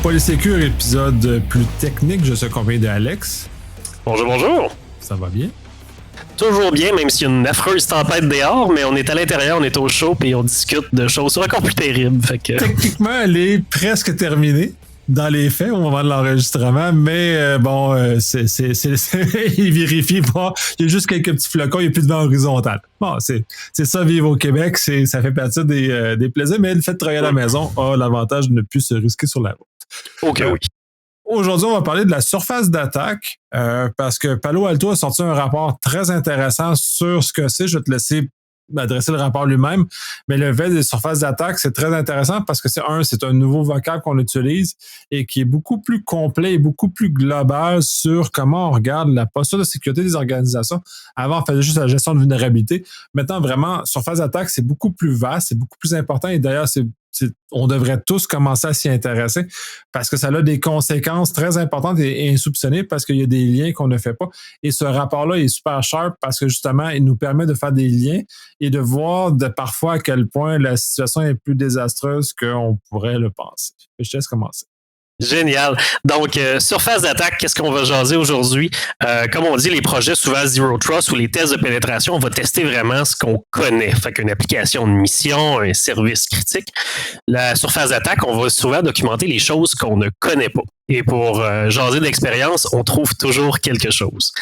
Polysécure, épisode plus technique. Je suis accompagné d'Alex. Bonjour, bonjour. Ça va bien? Toujours bien, même s'il y a une affreuse tempête dehors, mais on est à l'intérieur, on est au chaud et on discute de choses encore plus terribles. Fait que... Techniquement, elle est presque terminée dans les faits au moment de l'enregistrement, mais il vérifie voir. Il y a juste quelques petits flocons, il n'y a plus de vent horizontal. Bon, c'est ça, vivre au Québec, ça fait partie des plaisirs, mais le fait de travailler à la maison a l'avantage de ne plus se risquer sur la route. OK, oui. Aujourd'hui, on va parler de la surface d'attaque parce que Palo Alto a sorti un rapport très intéressant sur ce que c'est. Je vais te laisser m'adresser le rapport lui-même, mais le fait des surfaces d'attaque, c'est très intéressant parce que c'est un nouveau vocable qu'on utilise et qui est beaucoup plus complet et beaucoup plus global sur comment on regarde la posture de sécurité des organisations. Avant, on faisait juste la gestion de vulnérabilité. Maintenant, vraiment, surface d'attaque, c'est beaucoup plus vaste, c'est beaucoup plus important et d'ailleurs, on devrait tous commencer à s'y intéresser parce que ça a des conséquences très importantes et insoupçonnées parce qu'il y a des liens qu'on ne fait pas. Et ce rapport-là est super sharp parce que justement, il nous permet de faire des liens et de voir parfois à quel point la situation est plus désastreuse qu'on pourrait le penser. Je te laisse commencer. Génial. Donc, surface d'attaque, qu'est-ce qu'on va jaser aujourd'hui? Comme on dit, les projets souvent Zero Trust ou les tests de pénétration, on va tester vraiment ce qu'on connaît. Fait qu'une application de mission, un service critique. La surface d'attaque, on va souvent documenter les choses qu'on ne connaît pas. Et pour jaser d'expérience, on trouve toujours quelque chose.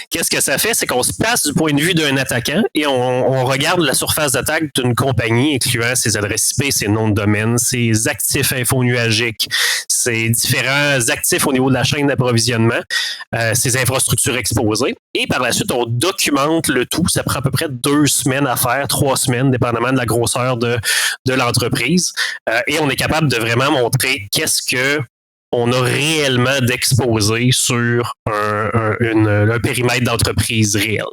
Qu'est-ce que ça fait? C'est qu'on se place du point de vue d'un attaquant et on regarde la surface d'attaque d'une compagnie, incluant ses adresses IP, ses noms de domaine, ses actifs infonuagiques, ses différents actifs au niveau de la chaîne d'approvisionnement, ses infrastructures exposées. Et par la suite, on documente le tout. Ça prend à peu près 2 semaines à faire, 3 semaines, dépendamment de la grosseur de l'entreprise. Et on est capable de vraiment montrer qu'est-ce que on a réellement d'exposé sur un périmètre d'entreprise réel.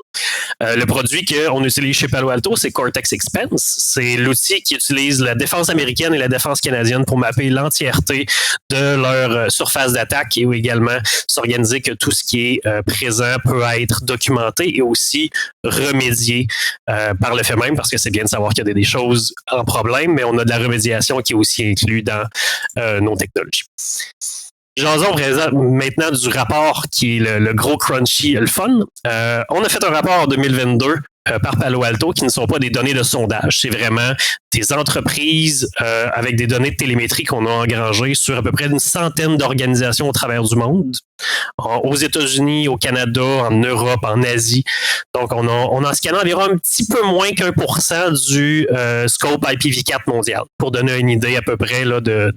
Le produit qu'on utilise chez Palo Alto, c'est Cortex Expense. C'est l'outil qui utilise la défense américaine et la défense canadienne pour mapper l'entièreté de leur surface d'attaque et également s'organiser que tout ce qui est présent peut être documenté et aussi remédié par le fait même, parce que c'est bien de savoir qu'il y a des choses en problème, mais on a de la remédiation qui est aussi inclue dans nos technologies. Jason maintenant du rapport qui est le gros crunchy, le fun. On a fait un rapport en 2022 par Palo Alto qui ne sont pas des données de sondage. C'est vraiment des entreprises avec des données de télémétrie qu'on a engrangées sur à peu près une centaine d'organisations au travers du monde. Aux États-Unis, au Canada, en Europe, en Asie. Donc, on a scanné environ un petit peu moins qu'1% du scope IPv4 mondial, pour donner une idée à peu près là, de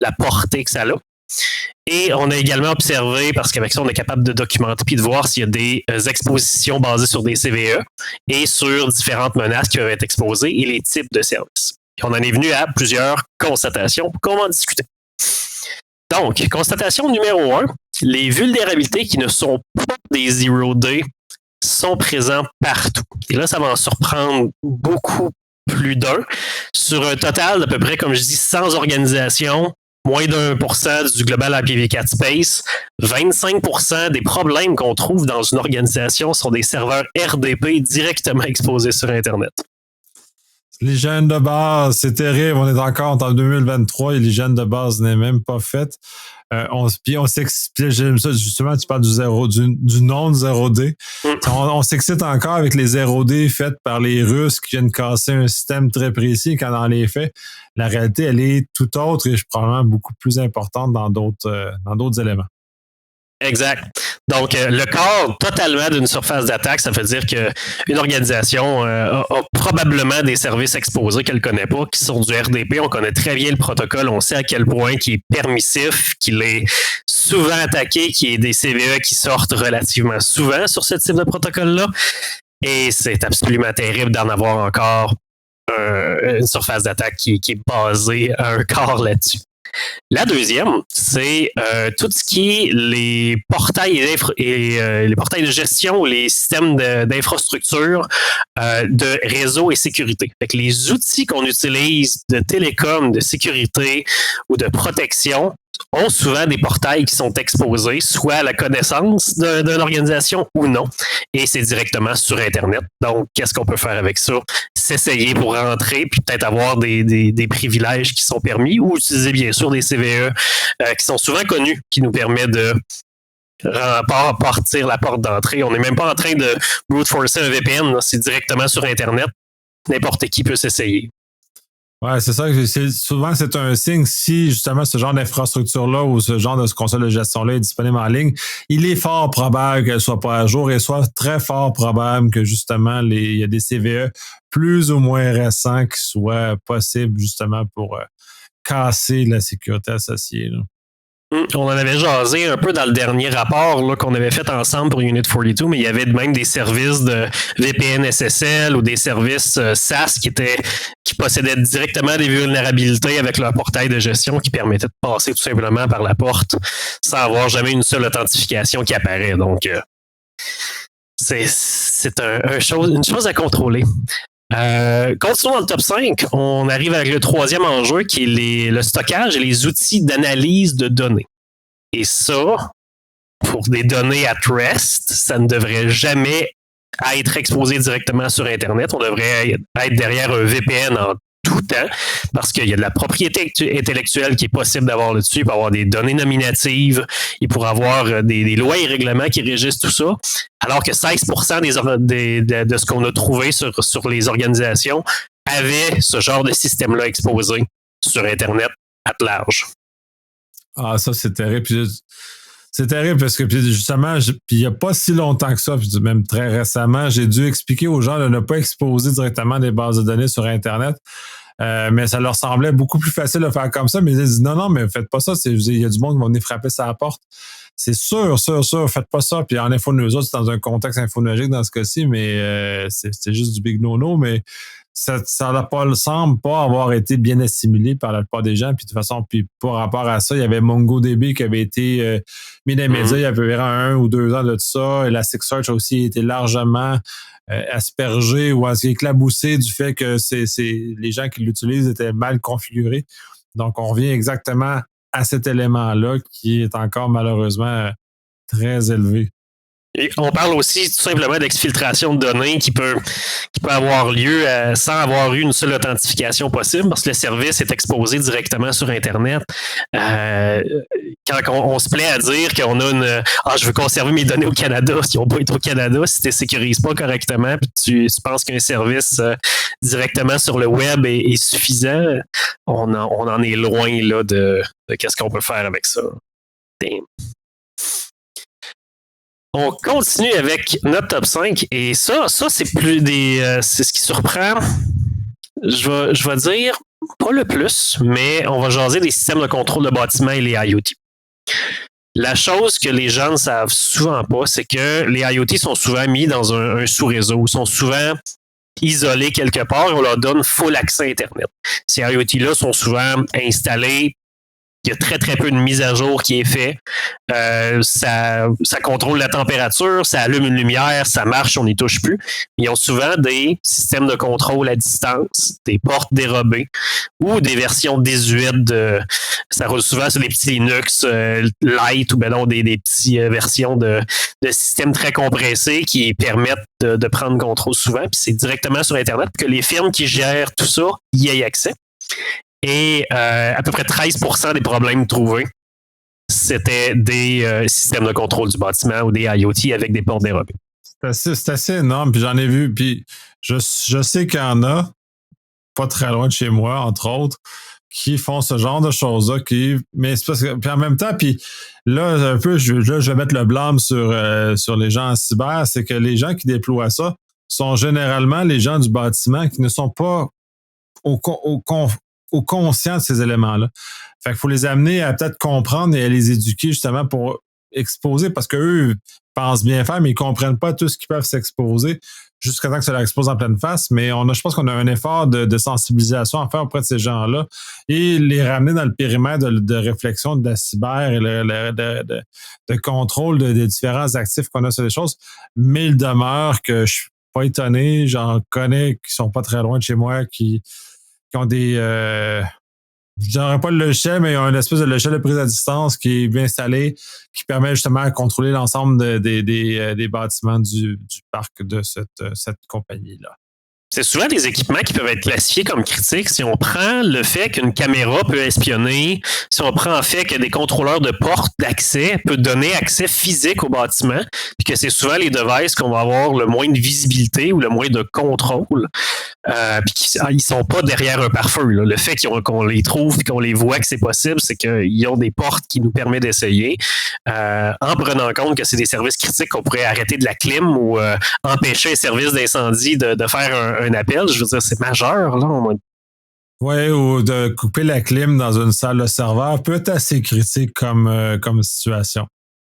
la portée que ça a. Et on a également observé, parce qu'avec ça, on est capable de documenter puis de voir s'il y a des expositions basées sur des CVE et sur différentes menaces qui peuvent être exposées et les types de services. Et on en est venu à plusieurs constatations qu'on va en discuter. Donc, constatation numéro 1, les vulnérabilités qui ne sont pas des Zero Day sont présentes partout. Et là, ça va en surprendre beaucoup plus d'un. Sur un total d'à peu près, comme je dis, 100 organisations, moins d'1% du global IPv4 space, 25% des problèmes qu'on trouve dans une organisation sont des serveurs RDP directement exposés sur Internet. L'hygiène de base, c'est terrible. On est encore en 2023 et l'hygiène de base n'est même pas faite. On s'explique, j'aime ça, justement, tu parles du non 0D. On s'excite encore avec les 0D faites par les Russes qui viennent casser un système très précis quand dans les faits, la réalité, elle est tout autre et probablement beaucoup plus importante dans d'autres éléments. Exact. Donc, le corps totalement d'une surface d'attaque, ça veut dire qu'une organisation a probablement des services exposés qu'elle ne connaît pas, qui sont du RDP. On connaît très bien le protocole. On sait à quel point il est permissif, qu'il est souvent attaqué, qu'il y a des CVE qui sortent relativement souvent sur ce type de protocole-là. Et c'est absolument terrible d'en avoir encore une surface d'attaque qui est basée à un corps là-dessus. La deuxième, c'est tout ce qui est les portails les portails de gestion, les systèmes d'infrastructure, de réseau et sécurité. Fait que les outils qu'on utilise de télécom, de sécurité ou de protection ont souvent des portails qui sont exposés, soit à la connaissance d'une organisation ou non. et c'est directement sur Internet. Donc, qu'est-ce qu'on peut faire avec ça? S'essayer pour rentrer, puis peut-être avoir des privilèges qui sont permis, ou utiliser bien sûr des CVE qui sont souvent connus, qui nous permettent de partir la porte d'entrée. On n'est même pas en train de brute forcer un VPN, là. C'est directement sur Internet. N'importe qui peut s'essayer. Ouais, c'est ça. Souvent, c'est un signe si justement ce genre d'infrastructure-là ou ce genre de console de gestion-là est disponible en ligne, il est fort probable qu'elle soit pas à jour et soit très fort probable que justement il y a des CVE plus ou moins récents qui soient possibles justement pour casser la sécurité associée, là. On en avait jasé un peu dans le dernier rapport là, qu'on avait fait ensemble pour Unit 42, mais il y avait même des services de VPN SSL ou des services SaaS qui possédaient directement des vulnérabilités avec leur portail de gestion qui permettait de passer tout simplement par la porte sans avoir jamais une seule authentification qui apparaît. Donc, c'est une chose à contrôler. Continuons dans le top 5. On arrive avec le troisième enjeu qui est le stockage et les outils d'analyse de données. Et ça, pour des données at rest, ça ne devrait jamais être exposé directement sur Internet. On devrait être derrière un VPN en tout temps parce qu'il y a de la propriété intellectuelle qui est possible d'avoir là-dessus. Il peut y avoir des données nominatives, il pourrait y avoir des lois et règlements qui régissent tout ça. Alors que 16% de ce qu'on a trouvé sur les organisations avait ce genre de système-là exposé sur Internet à large. Ah, ça, c'est terrible. C'est terrible parce que justement, il n'y a pas si longtemps que ça, puis même très récemment, j'ai dû expliquer aux gens de ne pas exposer directement des bases de données sur Internet. Mais ça leur semblait beaucoup plus facile de faire comme ça. Mais ils disent non, mais faites pas ça. Il y a du monde qui va venir frapper sa porte. C'est sûr, faites pas ça. Puis en info, nous autres, c'est dans un contexte infonologique dans ce cas-ci, mais c'est juste du big no-no. Mais ça semble pas avoir été bien assimilé par la plupart des gens. Puis de toute façon, puis par rapport à ça, il y avait MongoDB qui avait été mis dans les médias il y a à peu près 1 ou 2 ans de ça. Elasticsearch a aussi été largement aspergé ou éclaboussé du fait que les gens qui l'utilisent étaient mal configurés. Donc, on revient exactement à cet élément-là qui est encore malheureusement très élevé. Et on parle aussi tout simplement d'exfiltration de données qui peut avoir lieu sans avoir eu une seule authentification possible parce que le service est exposé directement sur Internet. Quand on se plaît à dire qu'on a je veux conserver mes données au Canada, si on peut être au Canada, si tu ne sécurises pas correctement puis tu penses qu'un service directement sur le web est suffisant, on en est loin là de qu'est-ce qu'on peut faire avec ça. Damn. On continue avec notre top 5 et ça c'est plus c'est ce qui surprend. Je vais dire pas le plus, mais on va jaser des systèmes de contrôle de bâtiment et les IoT. La chose que les gens ne savent souvent pas, c'est que les IoT sont souvent mis dans un sous-réseau, sont souvent isolés quelque part et on leur donne full accès Internet. Ces IoT-là sont souvent installés. Il y a très, très peu de mise à jour qui est fait. Ça contrôle la température, ça allume une lumière, ça marche, on n'y touche plus. Ils ont souvent des systèmes de contrôle à distance, des portes dérobées ou des versions désuètes ça roule souvent sur des petits Linux light ou des petites versions de systèmes très compressés qui permettent de prendre contrôle souvent. Puis c'est directement sur Internet que les firmes qui gèrent tout ça y aient accès. Et à peu près 13% des problèmes trouvés, c'était des systèmes de contrôle du bâtiment ou des IoT avec des portes dérobées. C'est assez énorme, puis j'en ai vu, puis je sais qu'il y en a, pas très loin de chez moi, entre autres, qui font ce genre de choses-là, mais c'est parce que, puis en même temps, puis là, un peu, je vais mettre le blâme sur les gens en cyber, c'est que les gens qui déploient ça sont généralement les gens du bâtiment qui ne sont pas au conscient de ces éléments-là. Fait qu'il faut les amener à peut-être comprendre et à les éduquer justement pour exposer parce qu'eux pensent bien faire, mais ils comprennent pas tout ce qu'ils peuvent s'exposer jusqu'à temps que ça leur expose en pleine face. Mais je pense qu'on a un effort de sensibilisation à faire auprès de ces gens-là et les ramener dans le périmètre de réflexion de la cyber et de contrôle de différents actifs qu'on a sur les choses. Mais il demeure que je suis pas étonné, j'en connais qui sont pas très loin de chez moi, qui ont des je dirais pas le logiciel, mais il y a une espèce de logiciel de prise à distance qui est bien installé, qui permet justement de contrôler l'ensemble des bâtiments du parc de cette compagnie-là. C'est souvent des équipements qui peuvent être classifiés comme critiques. Si on prend le fait qu'une caméra peut espionner, si on prend le fait que des contrôleurs de porte d'accès peuvent donner accès physique au bâtiment, puis que c'est souvent les devices qu'on va avoir le moins de visibilité ou le moins de contrôle, puis qu'ils sont pas derrière un pare-feu. Là. Le fait qu'on les trouve et qu'on les voit que c'est possible, c'est qu'ils ont des portes qui nous permettent d'essayer, en prenant compte que c'est des services critiques qu'on pourrait arrêter de la clim ou empêcher un service d'incendie de faire un appel. Je veux dire, c'est majeur, là. Oui, ou de couper la clim dans une salle de serveur peut être assez critique comme situation.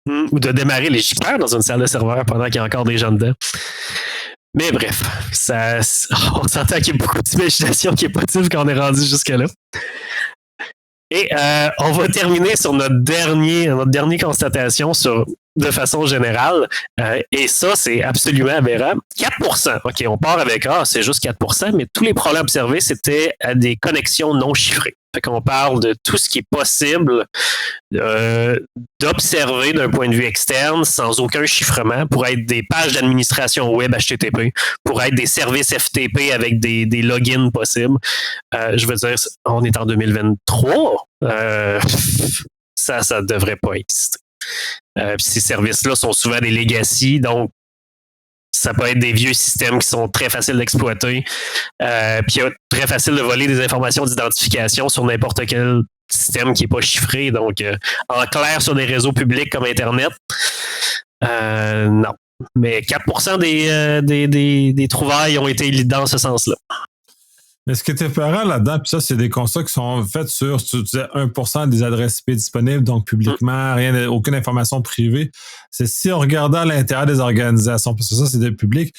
Ou de démarrer les gicleurs dans une salle de serveur pendant qu'il y a encore des gens dedans. Mais bref, on s'entend qu'il y a beaucoup d'imagination qui est possible quand on est rendu jusque-là. Et on va terminer sur notre dernière constatation de façon générale. Et ça, c'est absolument aberrant. 4%. OK, on part avec c'est juste 4%, mais tous les problèmes observés, c'était à des connexions non chiffrées. Fait qu'on parle de tout ce qui est possible d'observer d'un point de vue externe sans aucun chiffrement pour être des pages d'administration web HTTP, pour être des services FTP avec des logins possibles. Je veux dire, on est en 2023. Ça devrait pas exister. Puis ces services-là sont souvent des legacy, donc ça peut être des vieux systèmes qui sont très faciles d'exploiter. Puis très facile de voler des informations d'identification sur n'importe quel système qui n'est pas chiffré. Donc, en clair, sur des réseaux publics comme Internet, non. Mais 4% des trouvailles ont été dans ce sens-là. Mais ce qui est épeurant là-dedans, puis ça, c'est des constats qui sont faits sur, tu disais, 1% des adresses IP disponibles, donc publiquement, aucune information privée. C'est si on regardait à l'intérieur des organisations, parce que ça, c'est des publics,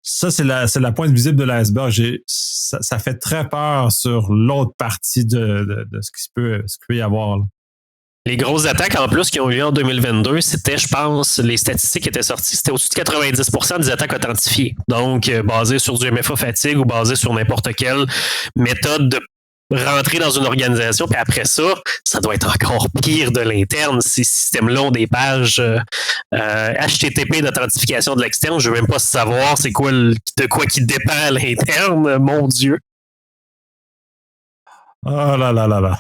ça, c'est la pointe visible de l'iceberg. Ça fait très peur sur l'autre partie de ce qu'il peut y avoir, là. Les grosses attaques, en plus, qui ont eu lieu en 2022, c'était, je pense, les statistiques qui étaient sorties, c'était au-dessus de 90% des attaques authentifiées. Donc, basées sur du MFA fatigue ou basées sur n'importe quelle méthode de rentrer dans une organisation. Puis après ça doit être encore pire de l'interne. Ces systèmes-là ont des pages HTTP d'authentification de l'externe. Je ne veux même pas savoir c'est quoi de quoi qui dépend à l'interne. Mon Dieu. Oh là là là là.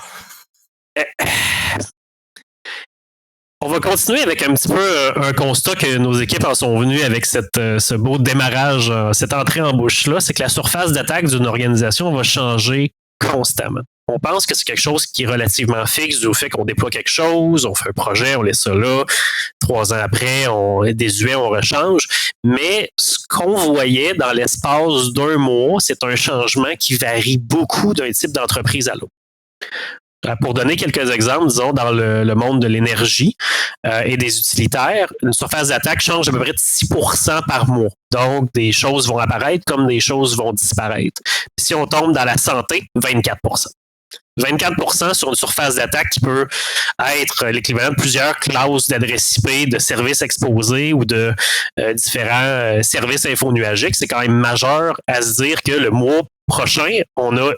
On va continuer avec un petit peu un constat que nos équipes en sont venues avec ce beau démarrage, cette entrée en bouche-là, c'est que la surface d'attaque d'une organisation va changer constamment. On pense que c'est quelque chose qui est relativement fixe du fait qu'on déploie quelque chose, on fait un projet, on laisse ça là, 3 ans après, on est désuet, on rechange. Mais ce qu'on voyait dans l'espace d'1 mois, c'est un changement qui varie beaucoup d'un type d'entreprise à l'autre. Pour donner quelques exemples, disons, dans le monde de l'énergie et des utilitaires, une surface d'attaque change à peu près de 6% par mois. Donc, des choses vont apparaître comme des choses vont disparaître. Puis, si on tombe dans la santé, 24%. 24% sur une surface d'attaque qui peut être l'équivalent de plusieurs classes d'adresse IP, de services exposés ou de différents services infonuagiques. C'est quand même majeur à se dire que le mois prochain, on a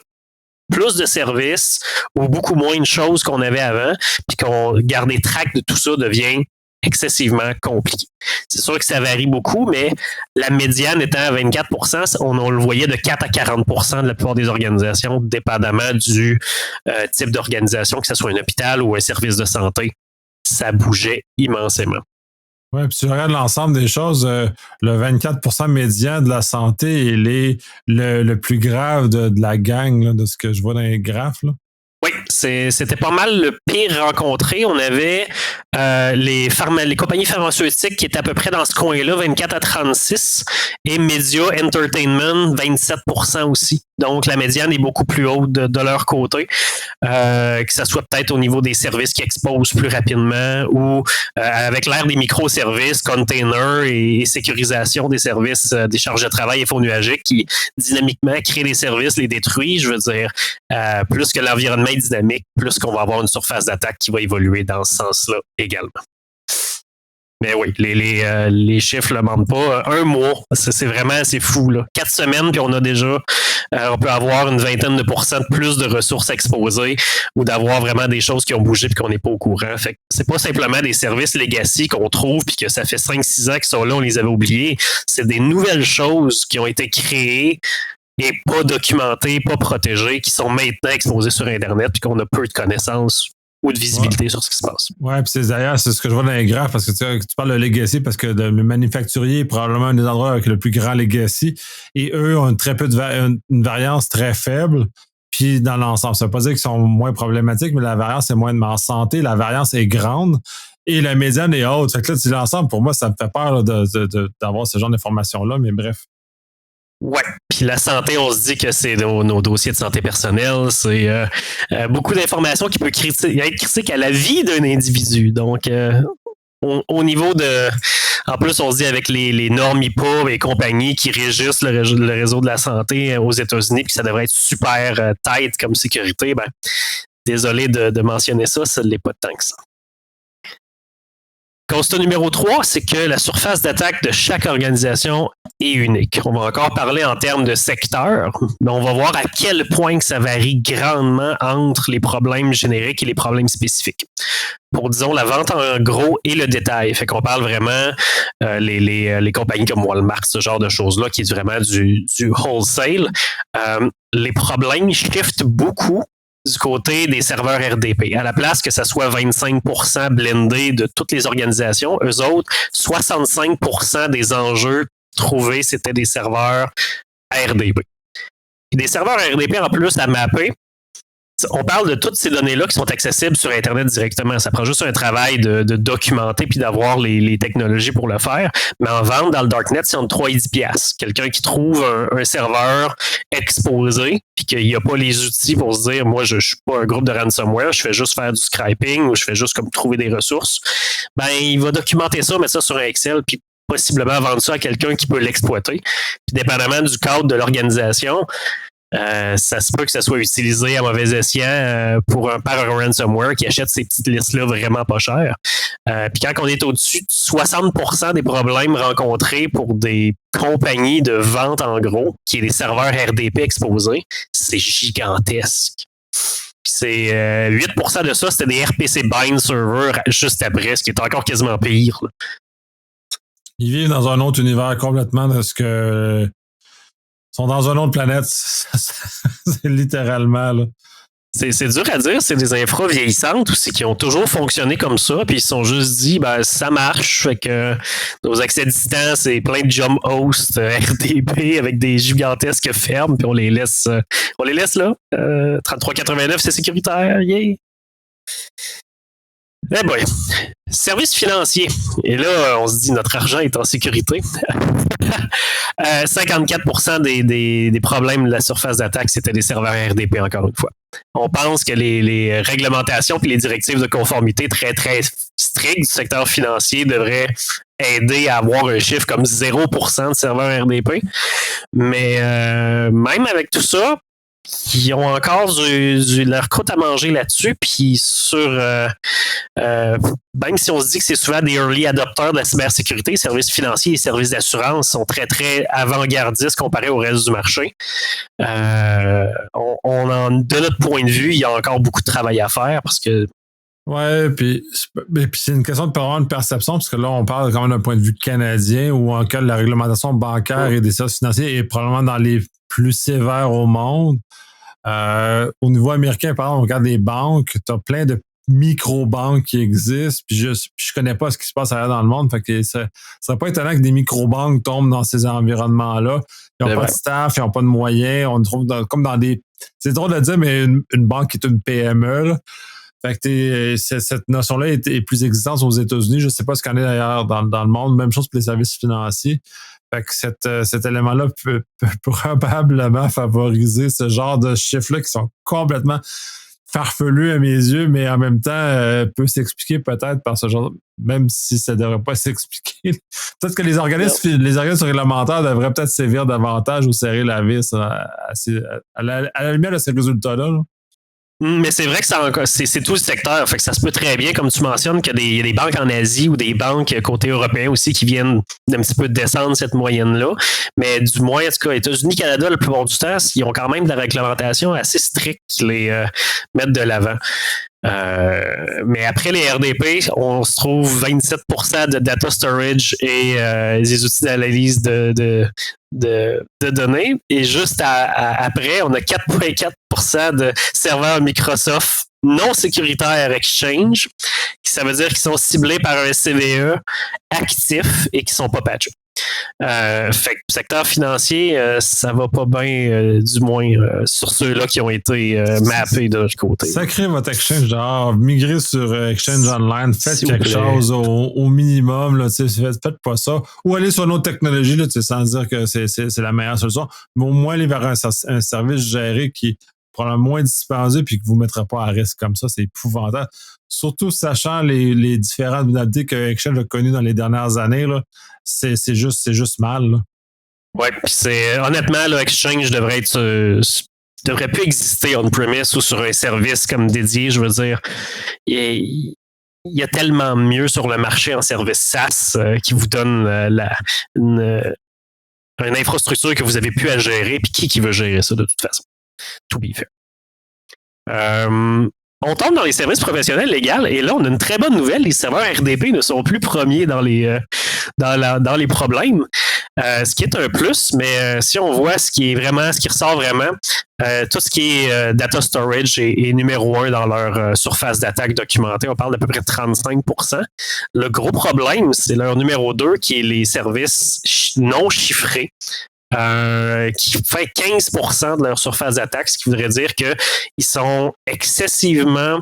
plus de services ou beaucoup moins de choses qu'on avait avant, puis qu'on garder track de tout ça devient excessivement compliqué. C'est sûr que ça varie beaucoup, mais la médiane étant à 24%, on le voyait de 4 à 40% de la plupart des organisations, dépendamment du type d'organisation, que ce soit un hôpital ou un service de santé. Ça bougeait immensément. Oui, puis tu regardes l'ensemble des choses, le 24% médian de la santé, il est le plus grave de la gang, là, de ce que je vois dans les graphes, là. Oui, c'était pas mal le pire rencontré. On avait les compagnies pharmaceutiques qui étaient à peu près dans ce coin-là, 24 à 36, et Media Entertainment, 27% aussi. Donc, la médiane est beaucoup plus haute de leur côté, que ce soit peut-être au niveau des services qui exposent plus rapidement ou avec l'ère des microservices, containers et sécurisation des services, des charges de travail infonuagiques qui dynamiquement créent des services, les détruisent. Je veux dire, plus que l'environnement est dynamique, plus qu'on va avoir une surface d'attaque qui va évoluer dans ce sens-là également. Mais oui, les chiffres ne le mentent pas. Un mois, c'est fou. Là. 4 semaines, puis on a déjà, on peut avoir une vingtaine de pourcents de plus de ressources exposées ou d'avoir vraiment des choses qui ont bougé et qu'on n'est pas au courant. Fait que c'est pas simplement des services legacy qu'on trouve puis que ça fait 5-6 ans qu'ils sont là, on les avait oubliés. C'est des nouvelles choses qui ont été créées et pas documentées, pas protégées, qui sont maintenant exposées sur Internet puis qu'on a peu de connaissances ou de visibilité sur ce qui se passe. Oui, puis d'ailleurs, c'est ce que je vois dans les graphes, parce que tu parles de legacy, parce que le manufacturier est probablement un des endroits avec le plus grand legacy, et eux ont très peu une variance très faible. Puis dans l'ensemble, ça ne veut pas dire qu'ils sont moins problématiques, mais la variance est moindrement santé, la variance est grande et la médiane est haute. Fait que là, tu dis l'ensemble, pour moi, ça me fait peur là, d'avoir ce genre d'informations-là, mais bref. Ouais. Puis la santé, on se dit que c'est nos dossiers de santé personnelle. C'est beaucoup d'informations qui peuvent être critiques à la vie d'un individu. Donc, au niveau de... En plus, on se dit avec les normes IPA et compagnie qui régissent le réseau de la santé aux États-Unis, puis ça devrait être super tight comme sécurité, ben, désolé de mentionner ça, ça ne l'est pas tant que ça. Constat numéro 3, c'est que la surface d'attaque de chaque organisation est unique. On va encore parler en termes de secteur, mais on va voir à quel point que ça varie grandement entre les problèmes génériques et les problèmes spécifiques. Pour, disons, la vente en gros et le détail. Fait qu'on parle vraiment les compagnies comme Walmart, ce genre de choses-là, qui est vraiment du wholesale. Les problèmes shiftent beaucoup du côté des serveurs RDP. À la place que ça soit 25% blendé de toutes les organisations, eux autres, 65% des enjeux trouvés, c'était des serveurs RDP. Et des serveurs RDP en plus à mapper, on parle de toutes ces données-là qui sont accessibles sur Internet directement. Ça prend juste un travail de documenter puis d'avoir les technologies pour le faire. Mais en vente, dans le Darknet, c'est entre 3 et 10 piastres. Quelqu'un qui trouve un serveur exposé puis qu'il n'y a pas les outils pour se dire, moi, je ne suis pas un groupe de ransomware, je fais juste faire du scraping ou je fais juste comme trouver des ressources, ben il va documenter ça, mettre ça sur un Excel puis possiblement vendre ça à quelqu'un qui peut l'exploiter. Puis dépendamment du cadre de l'organisation, ça se peut que ça soit utilisé à mauvais escient par un ransomware qui achète ces petites listes-là vraiment pas chères. Puis quand on est au-dessus de 60% des problèmes rencontrés pour des compagnies de vente en gros, qui est des serveurs RDP exposés, c'est gigantesque. Puis c'est 8% de ça, c'était des RPC bind servers juste après, ce qui est encore quasiment pire. Là. Ils vivent dans un autre univers complètement de ce que... sont dans une autre planète. C'est littéralement, là. C'est dur à dire, c'est des infras vieillissantes aussi qui ont toujours fonctionné comme ça, puis ils se sont juste dit, ben ça marche, fait que nos accès distants, c'est plein de jump hosts RDP avec des gigantesques fermes, puis on les laisse là. 33,89, c'est sécuritaire, yeah! Eh boy. Services financiers. Et là, on se dit, notre argent est en sécurité. 54% des problèmes de la surface d'attaque, c'était des serveurs RDP, encore une fois. On pense que les réglementations et les directives de conformité très, très strictes du secteur financier devraient aider à avoir un chiffre comme 0% de serveurs RDP. Mais même avec tout ça, qui ont encore leur croûte à manger là-dessus, puis sur même si on se dit que c'est souvent des early adopteurs de la cybersécurité, les services financiers et les services d'assurance sont très, très avant-gardistes comparés au reste du marché. De notre point de vue, il y a encore beaucoup de travail à faire parce que ouais, puis c'est une question de avoir une perception, parce que là, on parle quand même d'un point de vue canadien où en cas la réglementation bancaire et des services financiers est probablement dans les plus sévères au monde. Au niveau américain, par exemple, on regarde les banques, tu as plein de micro-banques qui existent, puis je connais pas ce qui se passe ailleurs dans le monde, fait que ça serait pas étonnant que des micro-banques tombent dans ces environnements-là. Ils n'ont pas de staff, ils n'ont pas de moyens, on trouve comme dans des... C'est drôle de dire, mais une banque qui est une PME, là. Fait que cette notion-là est plus existante aux États-Unis. Je ne sais pas ce qu'en est d'ailleurs dans le monde. Même chose pour les services financiers. Fait que cet élément-là peut probablement favoriser ce genre de chiffres-là qui sont complètement farfelus à mes yeux, mais en même temps peut s'expliquer peut-être par ce genre, même si ça ne devrait pas s'expliquer. Peut-être que les organismes réglementaires devraient peut-être sévir davantage ou serrer la vis à la lumière de ces résultats-là. Là. Mais c'est vrai que c'est tout le secteur. Fait que ça se peut très bien, comme tu mentionnes, qu'il y a des banques en Asie ou des banques côté européen aussi qui viennent d'un petit peu descendre cette moyenne-là. Mais du moins, en tout cas, États-Unis, Canada, la plupart du temps, ils ont quand même de la réglementation assez stricte qui les mettent de l'avant. Mais après les RDP, on se trouve 27% de data storage et des outils d'analyse de données. Et juste après, on a 4,4% de serveurs Microsoft non sécuritaires Exchange, ça veut dire qu'ils sont ciblés par un CVE actif et qui ne sont pas patchés. Fait que secteur financier, ça va pas bien, du moins sur ceux-là qui ont été mappés de l'autre côté. Sacrez votre exchange dehors, migrez sur Exchange Online, faites quelque chose au minimum, là, faites pas ça. Ou allez sur une autre technologie, là, sans dire que c'est la meilleure solution, mais au moins aller vers un service géré qui probablement moins dispendieux puis qui ne vous mettra pas à risque comme ça, c'est épouvantable. Surtout sachant les différentes vulnérabilités que Exchange a connues dans les dernières années, là, c'est juste mal. Là. Ouais, puis honnêtement, là, Exchange devrait plus exister on-premise ou sur un service comme dédié, je veux dire. Il y a tellement mieux sur le marché en service SaaS qui vous donne une infrastructure que vous avez pu à gérer, puis qui veut gérer ça de toute façon. To be fair. On tombe dans les services professionnels légaux et là, on a une très bonne nouvelle. Les serveurs RDP ne sont plus premiers dans les problèmes, ce qui est un plus, mais si on voit ce qui ressort vraiment, tout ce qui est data storage est numéro 1 dans leur surface d'attaque documentée. On parle d'à peu près de 35%. Le gros problème, c'est leur numéro 2 qui est les services non chiffrés. Qui fait 15% de leur surface d'attaque, ce qui voudrait dire qu'ils sont excessivement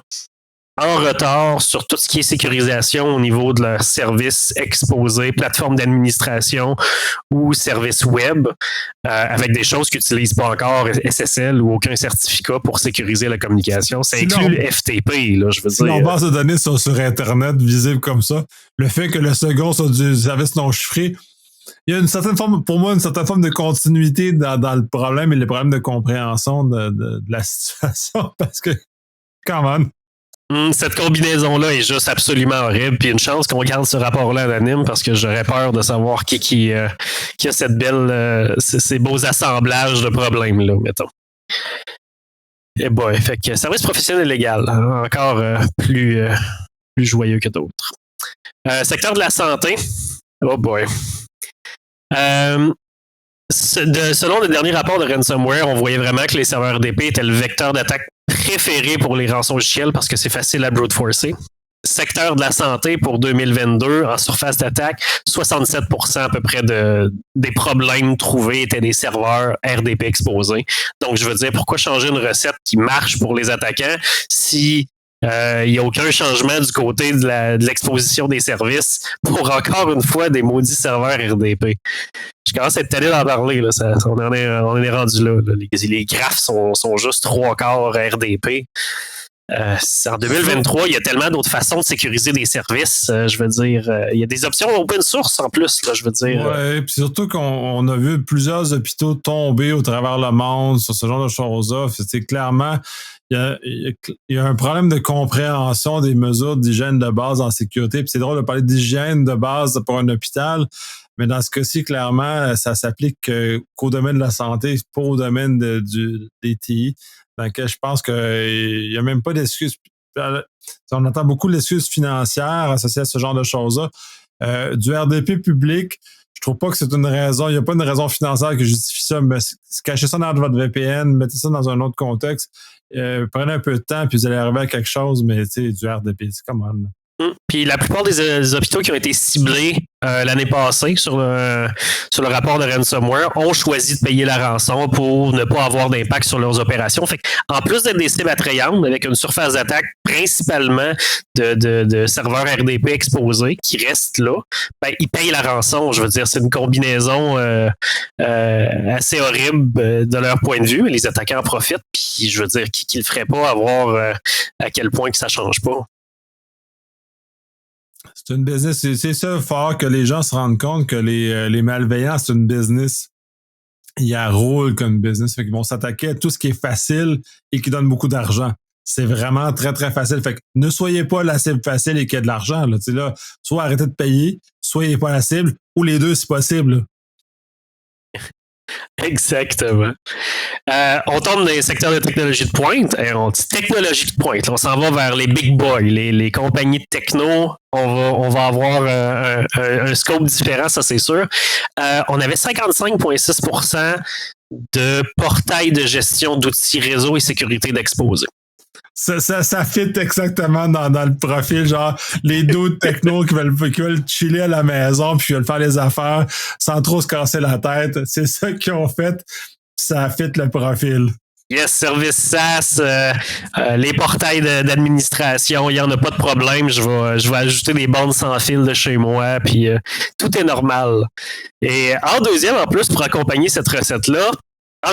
en retard sur tout ce qui est sécurisation au niveau de leurs services exposés, plateforme d'administration ou services web, avec des choses qui n'utilisent pas encore SSL ou aucun certificat pour sécuriser la communication. Ça inclut le FTP, là, je veux dire. En base de données sont sur Internet, visibles comme ça, le fait que le second soit du service non chiffré, il y a une certaine forme de continuité dans le problème et le problème de compréhension de la situation parce que, come on. Cette combinaison-là est juste absolument horrible. Puis une chance qu'on garde ce rapport-là anonyme parce que j'aurais peur de savoir qui a cette belle, ces beaux assemblages de problèmes-là, mettons. Et boy, fait que service professionnel légal, hein, encore plus joyeux que d'autres. Secteur de la santé. Oh boy. Selon le dernier rapport de ransomware, on voyait vraiment que les serveurs RDP étaient le vecteur d'attaque préféré pour les rançongiciels parce que c'est facile à brute forcer. Secteur de la santé pour 2022, en surface d'attaque, 67% à peu près des problèmes trouvés étaient des serveurs RDP exposés. Donc, je veux dire, pourquoi changer une recette qui marche pour les attaquants si il n'y a aucun changement du côté de l'exposition des services pour encore une fois des maudits serveurs RDP. Je commence à être tanné d'en parler. Là. On en est rendu là. Les graphes sont juste 3/4 RDP. En 2023, il y a tellement d'autres façons de sécuriser des services. Je veux dire, il y a des options open source en plus. Là, je veux dire. Ouais, puis surtout qu'on a vu plusieurs hôpitaux tomber au travers le monde sur ce genre de choses-là. C'est clairement. Il y a un problème de compréhension des mesures d'hygiène de base en sécurité. Puis c'est drôle de parler d'hygiène de base pour un hôpital, mais dans ce cas-ci, clairement, ça s'applique qu'au domaine de la santé, pas au domaine des TI. Donc, je pense qu'il n'y a même pas d'excuses. On entend beaucoup d'excuses financières associées à ce genre de choses-là. Du RDP public, je trouve pas que c'est une raison. Il n'y a pas une raison financière qui justifie ça, mais cachez ça dans votre VPN, mettez ça dans un autre contexte. Prenez un peu de temps, puis vous allez arriver à quelque chose, mais tu sais, du RDP, c'est comment? Puis la plupart des hôpitaux qui ont été ciblés l'année passée sur le rapport de ransomware ont choisi de payer la rançon pour ne pas avoir d'impact sur leurs opérations. Fait en plus d'être des cibles attrayantes, avec une surface d'attaque principalement de serveurs RDP exposés qui restent là, ben, ils payent la rançon. Je veux dire, c'est une combinaison assez horrible de leur point de vue, mais les attaquants en profitent. Puis je veux dire, qui le ferait pas, à voir à quel point que ça change pas. C'est une business. C'est ça, fort que les gens se rendent compte que les malveillants, c'est une business. Ils roulent comme business. Fait qu'ils vont s'attaquer à tout ce qui est facile et qui donne beaucoup d'argent. c'est vraiment très, très facile. Fait que ne soyez pas la cible facile et qu'il y a de l'argent. Là. Là, soit arrêtez de payer, soyez pas la cible, ou les deux si possible. Là. Exactement. On tombe dans les secteurs de technologie de pointe. On dit technologie de pointe. On s'en va vers les big boys, les compagnies de techno. On va avoir un scope différent, ça c'est sûr. On avait 55,6% de portail de gestion d'outils réseau et sécurité d'exposés. Ça fit exactement dans le profil, genre les dudes techno qui veulent chiller à la maison puis qui veulent faire les affaires sans trop se casser la tête. C'est ça qu'ils ont fait, ça fit le profil. Yes, service SaaS, les portails d'administration, il n'y en a pas de problème. Je vais ajouter des bandes sans fil de chez moi, puis tout est normal. Et en deuxième, en plus, pour accompagner cette recette-là,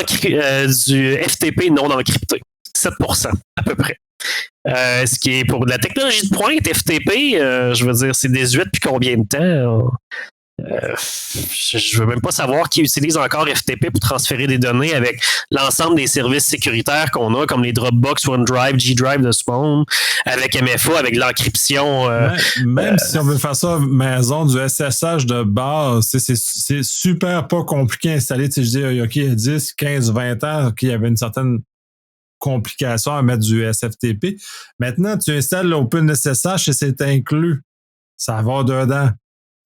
du FTP non encrypté. 7% à peu près. Ce qui est pour de la technologie de pointe, FTP, je veux dire, c'est 18 puis combien de temps? Je veux même pas savoir qui utilise encore FTP pour transférer des données avec l'ensemble des services sécuritaires qu'on a, comme les Dropbox, OneDrive, G-Drive de ce monde, avec MFA, avec l'encryption. Même si on veut faire ça maison, du SSH de base, c'est super pas compliqué à installer. Je dis, OK, il y a 10, 15, 20 ans, il y avait une certaine complication à mettre du SFTP. Maintenant, tu installes l'OpenSSH et c'est inclus. Ça va dedans.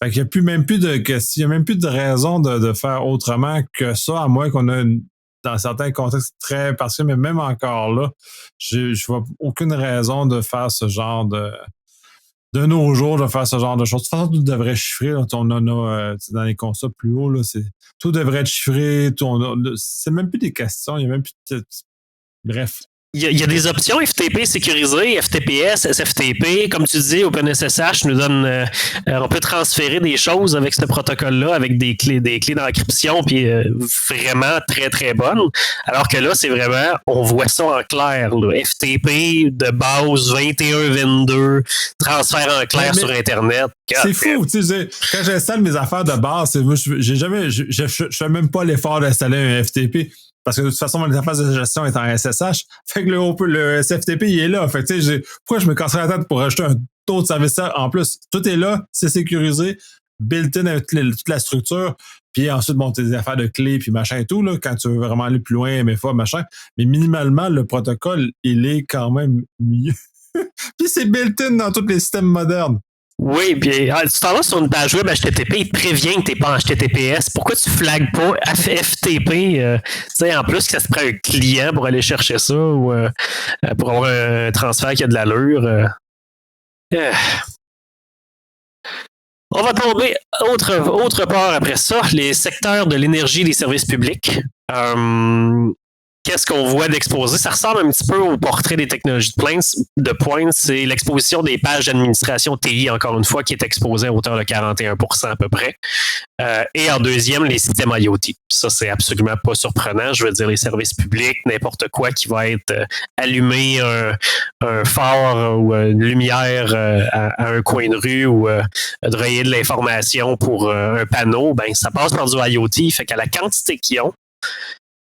Fait qu'il n'y a même plus de raison de faire autrement que ça, à moins qu'on a dans certains contextes très particuliers, mais même encore là, je vois aucune raison de faire ce genre de nos jours, de faire ce genre de choses. De toute façon, tout devrait être chiffré. Là. On en a dans les consoles plus hauts, là, tout devrait être chiffré. C'est même plus des questions, il n'y a même plus de. Bref. Il y a des options FTP sécurisées, FTPS, SFTP. Comme tu dis, OpenSSH nous donne... on peut transférer des choses avec ce protocole-là, avec des clés d'encryption, puis vraiment très, très bonnes. Alors que là, c'est vraiment... On voit ça en clair. Là. FTP de base, 21-22, transfert en clair sur Internet. C'est fou. Quand j'installe mes affaires de base, je fais même pas l'effort d'installer un FTP. Parce que de toute façon, mon interface de gestion est en SSH. Fait que le SFTP, il est là. Fait que, pourquoi je me casserais la tête pour rajouter un autre service? En plus, tout est là, c'est sécurisé, built-in avec toute la structure. Puis ensuite, bon, tes affaires de clés, puis machin et tout, là, quand tu veux vraiment aller plus loin, MFA, machin. Mais minimalement, le protocole, il est quand même mieux. Puis c'est built-in dans tous les systèmes modernes. Oui, puis tu t'en vas sur une page web HTTP, il te prévient que t'es pas en HTTPS. Pourquoi tu flagues pas FTP? Tu sais, en plus, que ça te prend un client pour aller chercher ça ou pour avoir un transfert qui a de l'allure. On va tomber autre part après ça, les secteurs de l'énergie et des services publics. Qu'est-ce qu'on voit d'exposé? Ça ressemble un petit peu au portrait des technologies de pointe. C'est l'exposition des pages d'administration TI, encore une fois, qui est exposée à hauteur de 41% à peu près. Et en deuxième, les systèmes IoT. Ça, c'est absolument pas surprenant. Je veux dire, les services publics, n'importe quoi qui va être allumé, un phare ou une lumière à un coin de rue ou de rayer de l'information pour un panneau, ben ça passe par du IoT. Fait qu'à la quantité qu'ils ont,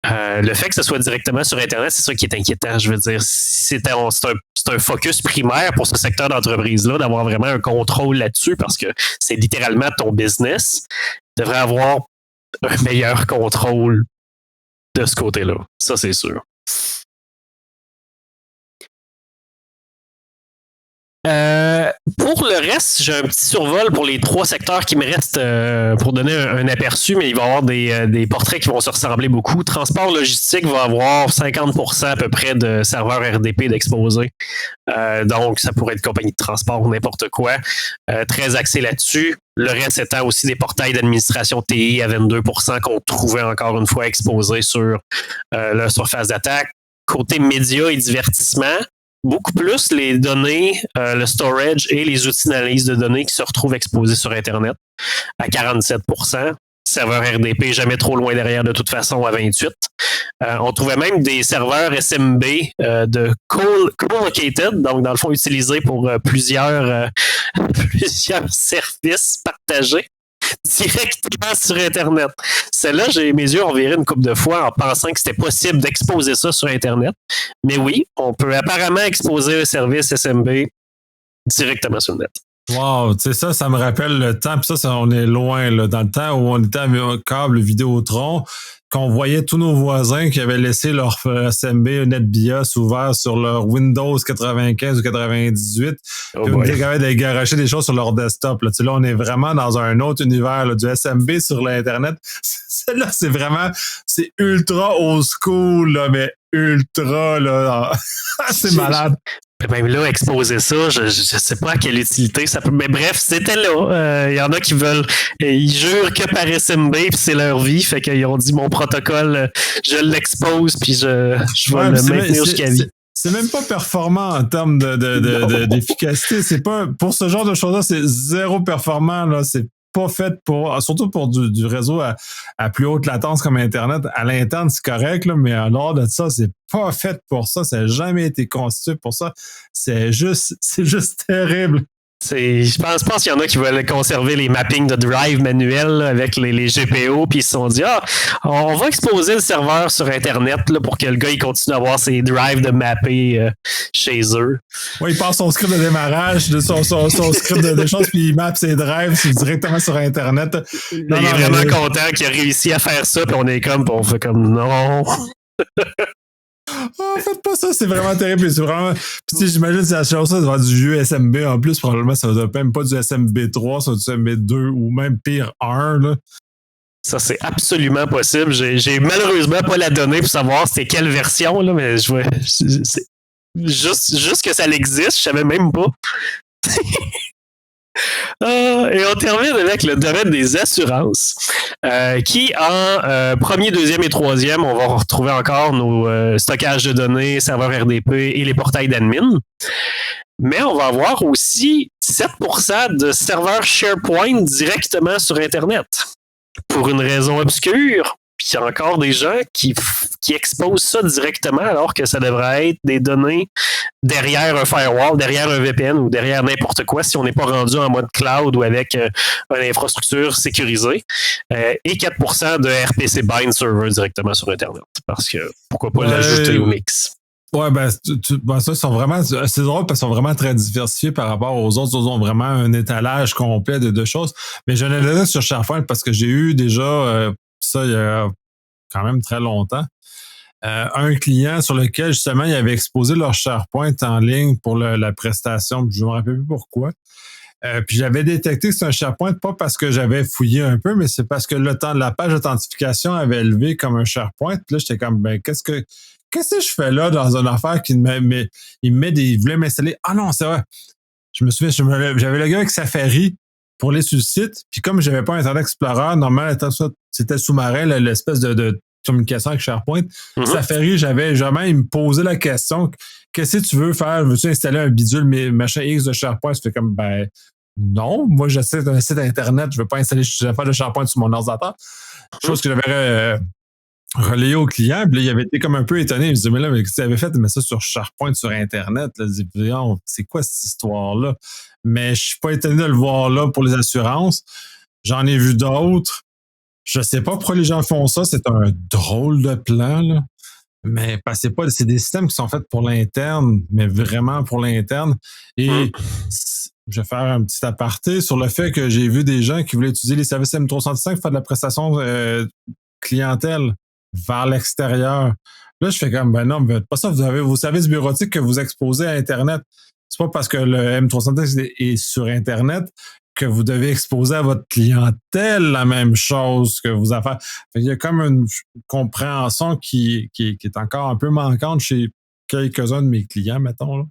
le fait que ce soit directement sur Internet, c'est ça qui est inquiétant. Je veux dire, c'est un focus primaire pour ce secteur d'entreprise-là, d'avoir vraiment un contrôle là-dessus parce que c'est littéralement ton business. Tu devrais avoir un meilleur contrôle de ce côté-là. Ça, c'est sûr. Pour le reste, j'ai un petit survol pour les trois secteurs qui me restent pour donner un aperçu, mais il va y avoir des portraits qui vont se ressembler beaucoup. Transport logistique va avoir 50% à peu près de serveurs RDP d'exposés. Donc, ça pourrait être compagnie de transport ou n'importe quoi. Très axé là-dessus. Le reste étant aussi des portails d'administration TI à 22% qu'on trouvait encore une fois exposés sur la surface d'attaque. Côté médias et divertissement, beaucoup plus les données, le storage et les outils d'analyse de données qui se retrouvent exposés sur Internet à 47%. Serveur RDP jamais trop loin derrière de toute façon à 28%. On trouvait même des serveurs SMB de co-located, donc dans le fond utilisés pour plusieurs services partagés. directement sur Internet. Celle-là, mes yeux ont viré une couple de fois en pensant que c'était possible d'exposer ça sur Internet. Mais oui, on peut apparemment exposer un service SMB directement sur le net. Wow, tu sais, ça me rappelle le temps, puis ça, on est loin, là, dans le temps où on était avec un câble Vidéotron, qu'on voyait tous nos voisins qui avaient laissé leur SMB NetBIOS ouvert sur leur Windows 95 ou 98, puis on était capable de garocher des choses sur leur desktop. Là, tu sais, là, on est vraiment dans un autre univers, là, du SMB sur l'Internet. Celle-là, c'est ultra old school, là, mais ultra, là. C'est malade. Même là, exposer ça, je sais pas à quelle utilité ça peut. Mais bref, c'était là. Il y en a qui veulent. Ils jurent que par SMB, puis c'est leur vie. Fait qu'ils ont dit mon protocole, je l'expose, puis je vais le maintenir jusqu'à vie. C'est même pas performant en termes d'efficacité. C'est pas. Pour ce genre de choses-là, c'est zéro performant, là. C'est pas fait surtout pour du réseau à plus haute latence comme Internet. À l'interne, c'est correct, là, mais en dehors de ça, c'est pas fait pour ça. Ça n'a jamais été constitué pour ça. C'est juste terrible. Je pense qu'il y en a qui veulent conserver les mappings de drive manuels là, avec les GPO, puis ils se sont dit on va exposer le serveur sur Internet là, pour que le gars il continue d'avoir ses drives de mapper chez eux. Oui, il passe son script de démarrage, son script de choses, puis il mappe ses drives directement sur Internet. Il est vraiment content qu'il a réussi à faire ça, puis on fait comme non. Oh, faites pas ça, c'est vraiment terrible. C'est vraiment. Puis j'imagine que c'est la chose, ça va du vieux SMB en plus. Probablement, ça va même pas du SMB 3, ça va du SMB 2 ou même pire 1. Là. Ça, c'est absolument possible. J'ai malheureusement pas la donnée pour savoir c'était quelle version, là, mais c'est juste que ça existe, je savais même pas. Et on termine avec le domaine des assurances, qui en premier, deuxième et troisième, on va retrouver encore nos stockages de données, serveurs RDP et les portails d'admin. Mais on va avoir aussi 7% de serveurs SharePoint directement sur Internet. Pour une raison obscure, puis il y a encore des gens qui exposent ça directement alors que ça devrait être des données derrière un firewall, derrière un VPN ou derrière n'importe quoi si on n'est pas rendu en mode cloud ou avec une infrastructure sécurisée. Et 4% de RPC bind server directement sur Internet. Parce que pourquoi pas l'ajouter au mix? Ouais, ça, sont vraiment, c'est drôle parce qu'ils sont vraiment très diversifiés par rapport aux autres. Ils ont vraiment un étalage complet de choses. Mais je l'ai donné sur SharePoint parce que j'ai eu déjà, ça, il y a quand même très longtemps, un client sur lequel, justement, ils avaient exposé leur SharePoint en ligne pour la prestation. Je ne me rappelle plus pourquoi. Puis j'avais détecté que c'est un SharePoint, pas parce que j'avais fouillé un peu, mais c'est parce que la page d'authentification avait élevé comme un SharePoint. Puis là, j'étais comme, qu'est-ce que je fais là dans une affaire il voulait m'installer. Ah non, c'est vrai. Je me souviens, j'avais le gars avec Safari pour aller sur le site. Puis comme j'avais pas Internet Explorer, normalement, c'était sous-marin, l'espèce de communication avec SharePoint. Mm-hmm. Safari, jamais, il me posait la question, qu'est-ce que tu veux faire? Veux-tu installer un bidule, machin X de SharePoint? Je fais comme, non. Moi, j'essaie d'un site Internet. Je veux pas installer de SharePoint sur mon ordinateur. Chose que j'avais relayé au client. Puis là, il avait été comme un peu étonné. Il me disait, mais là, tu avais fait mais ça sur SharePoint, sur Internet. Là, je dis, c'est quoi cette histoire-là? Mais je suis pas étonné de le voir là pour les assurances. J'en ai vu d'autres. Je sais pas pourquoi les gens font ça. C'est un drôle de plan, là. Mais c'est des systèmes qui sont faits pour l'interne, mais vraiment pour l'interne. Et je vais faire un petit aparté sur le fait que j'ai vu des gens qui voulaient utiliser les services M365 pour faire de la prestation clientèle vers l'extérieur. Là, je fais comme, non, mais faites pas ça. Vous avez vos services bureautiques que vous exposez à Internet. C'est pas parce que le M365 est sur Internet que vous devez exposer à votre clientèle la même chose que vos affaires. Il y a comme une compréhension qui est encore un peu manquante chez quelques-uns de mes clients, mettons. Là.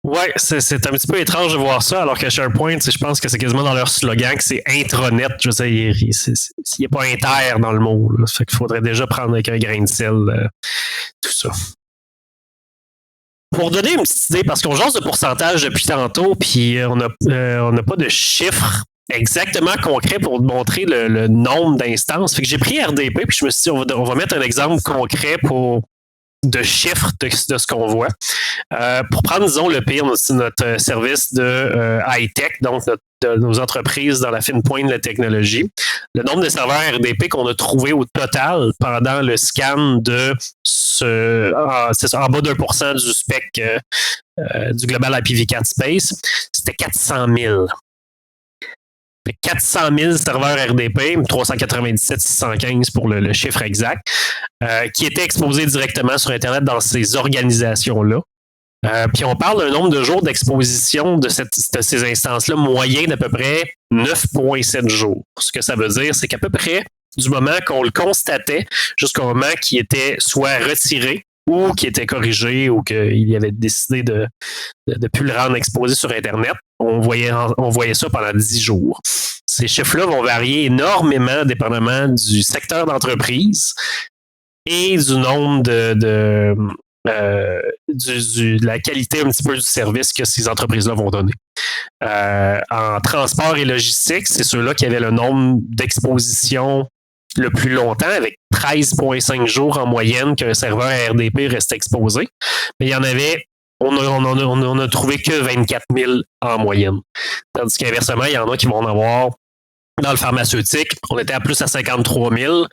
Ouais, c'est un petit peu étrange de voir ça, alors que SharePoint, je pense que c'est quasiment dans leur slogan que c'est intranet. Je sais, il n'y a pas inter dans le mot. Là. Ça fait qu'il faudrait déjà prendre avec un grain de sel tout ça. Pour donner une petite idée, parce qu'on jase de pourcentage depuis tantôt, puis on n'a pas de chiffres exactement concrets pour montrer le nombre d'instances. Fait que j'ai pris RDP, puis je me suis dit, on va mettre un exemple concret pour de chiffres de ce qu'on voit. Pour prendre, disons, le pire, notre service de high-tech, donc de nos entreprises dans la fine pointe de la technologie, le nombre de serveurs RDP qu'on a trouvé au total pendant le scan de en bas d'1% du spec du Global IPv4 Space, c'était 400 000. 400 000 serveurs RDP, 397 615 pour le chiffre exact, qui étaient exposés directement sur Internet dans ces organisations-là. Puis on parle d'un nombre de jours d'exposition de ces instances-là moyen d'à peu près 9,7 jours. Ce que ça veut dire, c'est qu'à peu près du moment qu'on le constatait jusqu'au moment qu'il était soit retiré ou qu'il était corrigé ou qu'il avait décidé de plus le rendre exposé sur Internet, on voyait ça pendant 10 jours. Ces chiffres-là vont varier énormément dépendamment du secteur d'entreprise et du nombre de la qualité un petit peu du service que ces entreprises-là vont donner. En transport et logistique, c'est ceux-là qui avaient le nombre d'expositions le plus longtemps, avec 13,5 jours en moyenne qu'un serveur RDP restait exposé. Mais il y en avait, on a trouvé que 24 000 en moyenne. Tandis qu'inversement, il y en a qui vont en avoir dans le pharmaceutique, on était à plus à 53 000,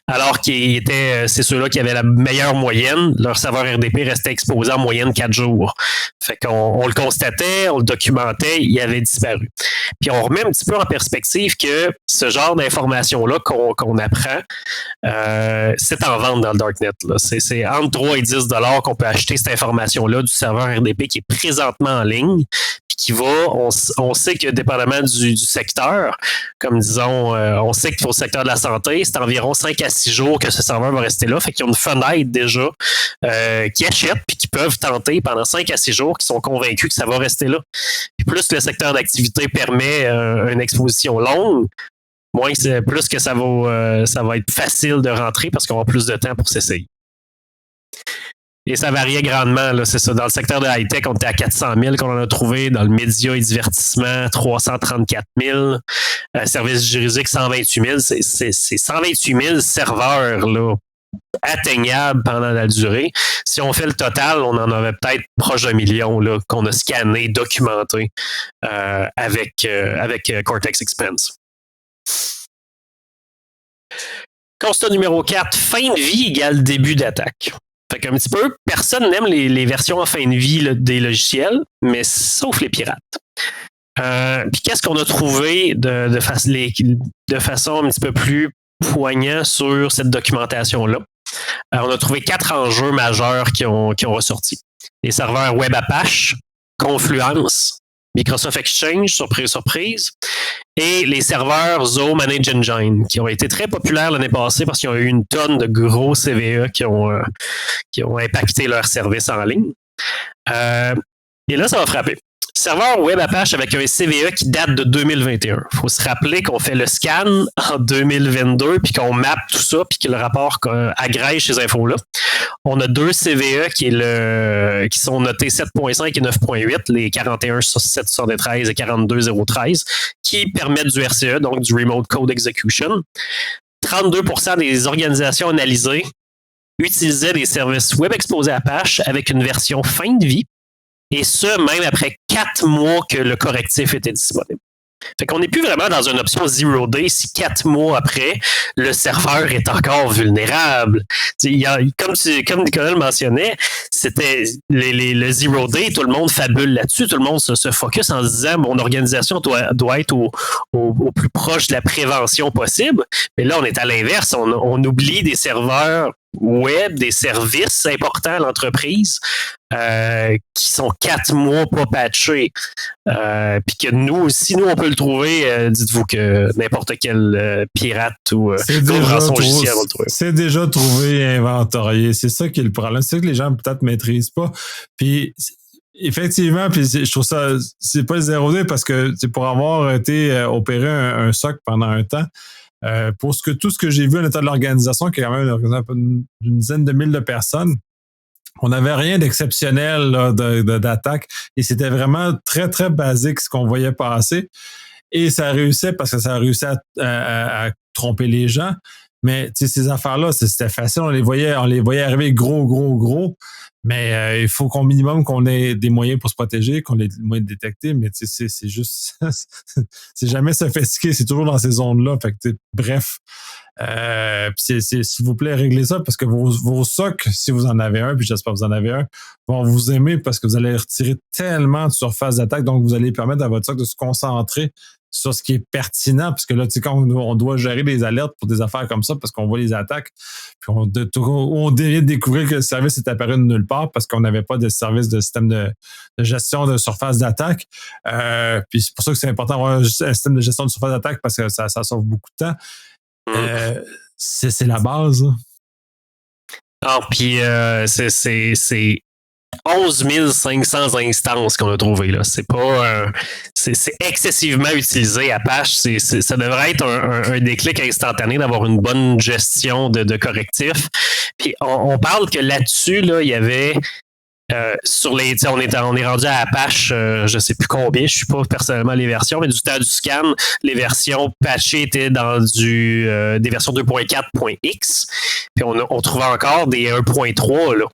alors c'est ceux-là qui avaient la meilleure moyenne. Leur serveur RDP restait exposé en moyenne 4 jours. Fait qu'on le constatait, on le documentait, il avait disparu. Puis on remet un petit peu en perspective que ce genre d'informations-là qu'on apprend, c'est en vente dans le Darknet. Là. C'est entre 3 et 10 $ qu'on peut acheter cette information-là du serveur RDP qui est présentement en ligne, qui va, on sait que dépendamment du secteur, comme disons, on sait qu'il faut le secteur de la santé, c'est environ 5 à 6 jours que ce serveur va rester là. Fait qu'ils ont une fenêtre déjà qui achètent puis qui peuvent tenter pendant 5 à 6 jours, qui sont convaincus que ça va rester là. Puis plus le secteur d'activité permet une exposition longue, moins plus que ça va être facile de rentrer parce qu'on va plus de temps pour s'essayer. Et ça variait grandement, là, c'est ça. Dans le secteur de high-tech, on était à 400 000 qu'on en a trouvé. Dans le média et divertissement, 334 000. Service juridique, 128 000. C'est 128 000 serveurs là, atteignables pendant la durée. Si on fait le total, on en avait peut-être proche d'1 million là, qu'on a scanné, documenté avec Cortex Expense. Constat numéro 4, fin de vie égale début d'attaque. Fait qu'un petit peu, personne n'aime les versions en fin de vie là, des logiciels, mais sauf les pirates. Puis qu'est-ce qu'on a trouvé de façon un petit peu plus poignante sur cette documentation-là? On a trouvé 4 enjeux majeurs qui ont ressorti. Les serveurs Web Apache, Confluence, Microsoft Exchange, surprise, et les serveurs Zoho Managed Engine, qui ont été très populaires l'année passée parce qu'ils ont eu une tonne de gros CVE qui ont impacté leur service en ligne. Et là, ça va frapper. Serveur Web Apache avec un CVE qui date de 2021. Il faut se rappeler qu'on fait le scan en 2022 puis qu'on mappe tout ça puis que le rapport agrège ces infos-là. On a 2 CVE qui sont notés 7.5 et 9.8, les 41.773 et 42.013, qui permettent du RCE, donc du Remote Code Execution. 32% des organisations analysées utilisaient des services web exposés Apache avec une version fin de vie. Et ce, même après 4 mois que le correctif était disponible. Fait qu'on n'est plus vraiment dans une option zero day si 4 mois après, le serveur est encore vulnérable. Comme Nicolas le mentionnait, c'était le zero day, tout le monde fabule là-dessus, tout le monde se focus en se disant mon organisation doit être au plus proche de la prévention possible. Mais là, on est à l'inverse, on oublie des serveurs web, des services importants à l'entreprise qui sont 4 mois pas patchés. Puis que nous aussi, on peut le trouver. Dites-vous que n'importe quel pirate ou rançongiciel va le trouver. C'est déjà trouvé et inventorié. C'est ça qui est le problème. C'est ça que les gens peut-être maîtrisent pas. Puis effectivement, puis je trouve ça, c'est pas le 0D parce que c'est pour avoir été opéré un SOC pendant un temps. Pour tout ce que j'ai vu à l'état de l'organisation, qui est quand même une dizaine de mille de personnes, on n'avait rien d'exceptionnel là, d'attaque et c'était vraiment très, très basique ce qu'on voyait passer. Et ça réussissait parce que ça réussit à tromper les gens. Mais ces affaires-là, c'était facile. On les voyait arriver gros. Mais il faut qu'au minimum qu'on ait des moyens pour se protéger, qu'on ait des moyens de détecter. Mais c'est juste... c'est jamais sophistiqué. C'est toujours dans ces zones-là. Fait que, bref. S'il vous plaît, réglez ça parce que vos socs, si vous en avez un, puis j'espère que vous en avez un, vont vous aimer parce que vous allez retirer tellement de surface d'attaque. Donc, vous allez permettre à votre soc de se concentrer sur ce qui est pertinent, parce que là, tu sais, quand on doit gérer des alertes pour des affaires comme ça, parce qu'on voit les attaques, puis on vient de découvrir que le service est apparu de nulle part parce qu'on n'avait pas de service de système de gestion de surface d'attaque. Puis c'est pour ça que c'est important d'avoir un système de gestion de surface d'attaque parce que ça sauve beaucoup de temps. C'est la base. Ah, puis c'est 11 500 instances qu'on a trouvées. Là. C'est pas c'est excessivement utilisé. Apache, ça devrait être un déclic instantané d'avoir une bonne gestion de correctifs. Puis on parle que là-dessus, là, il y avait sur les, on est rendu à Apache, je sais plus combien, je suis pas personnellement les versions, mais du temps du scan, les versions patchées étaient dans des versions 2.4.x, puis on trouvait encore des 1.3 là,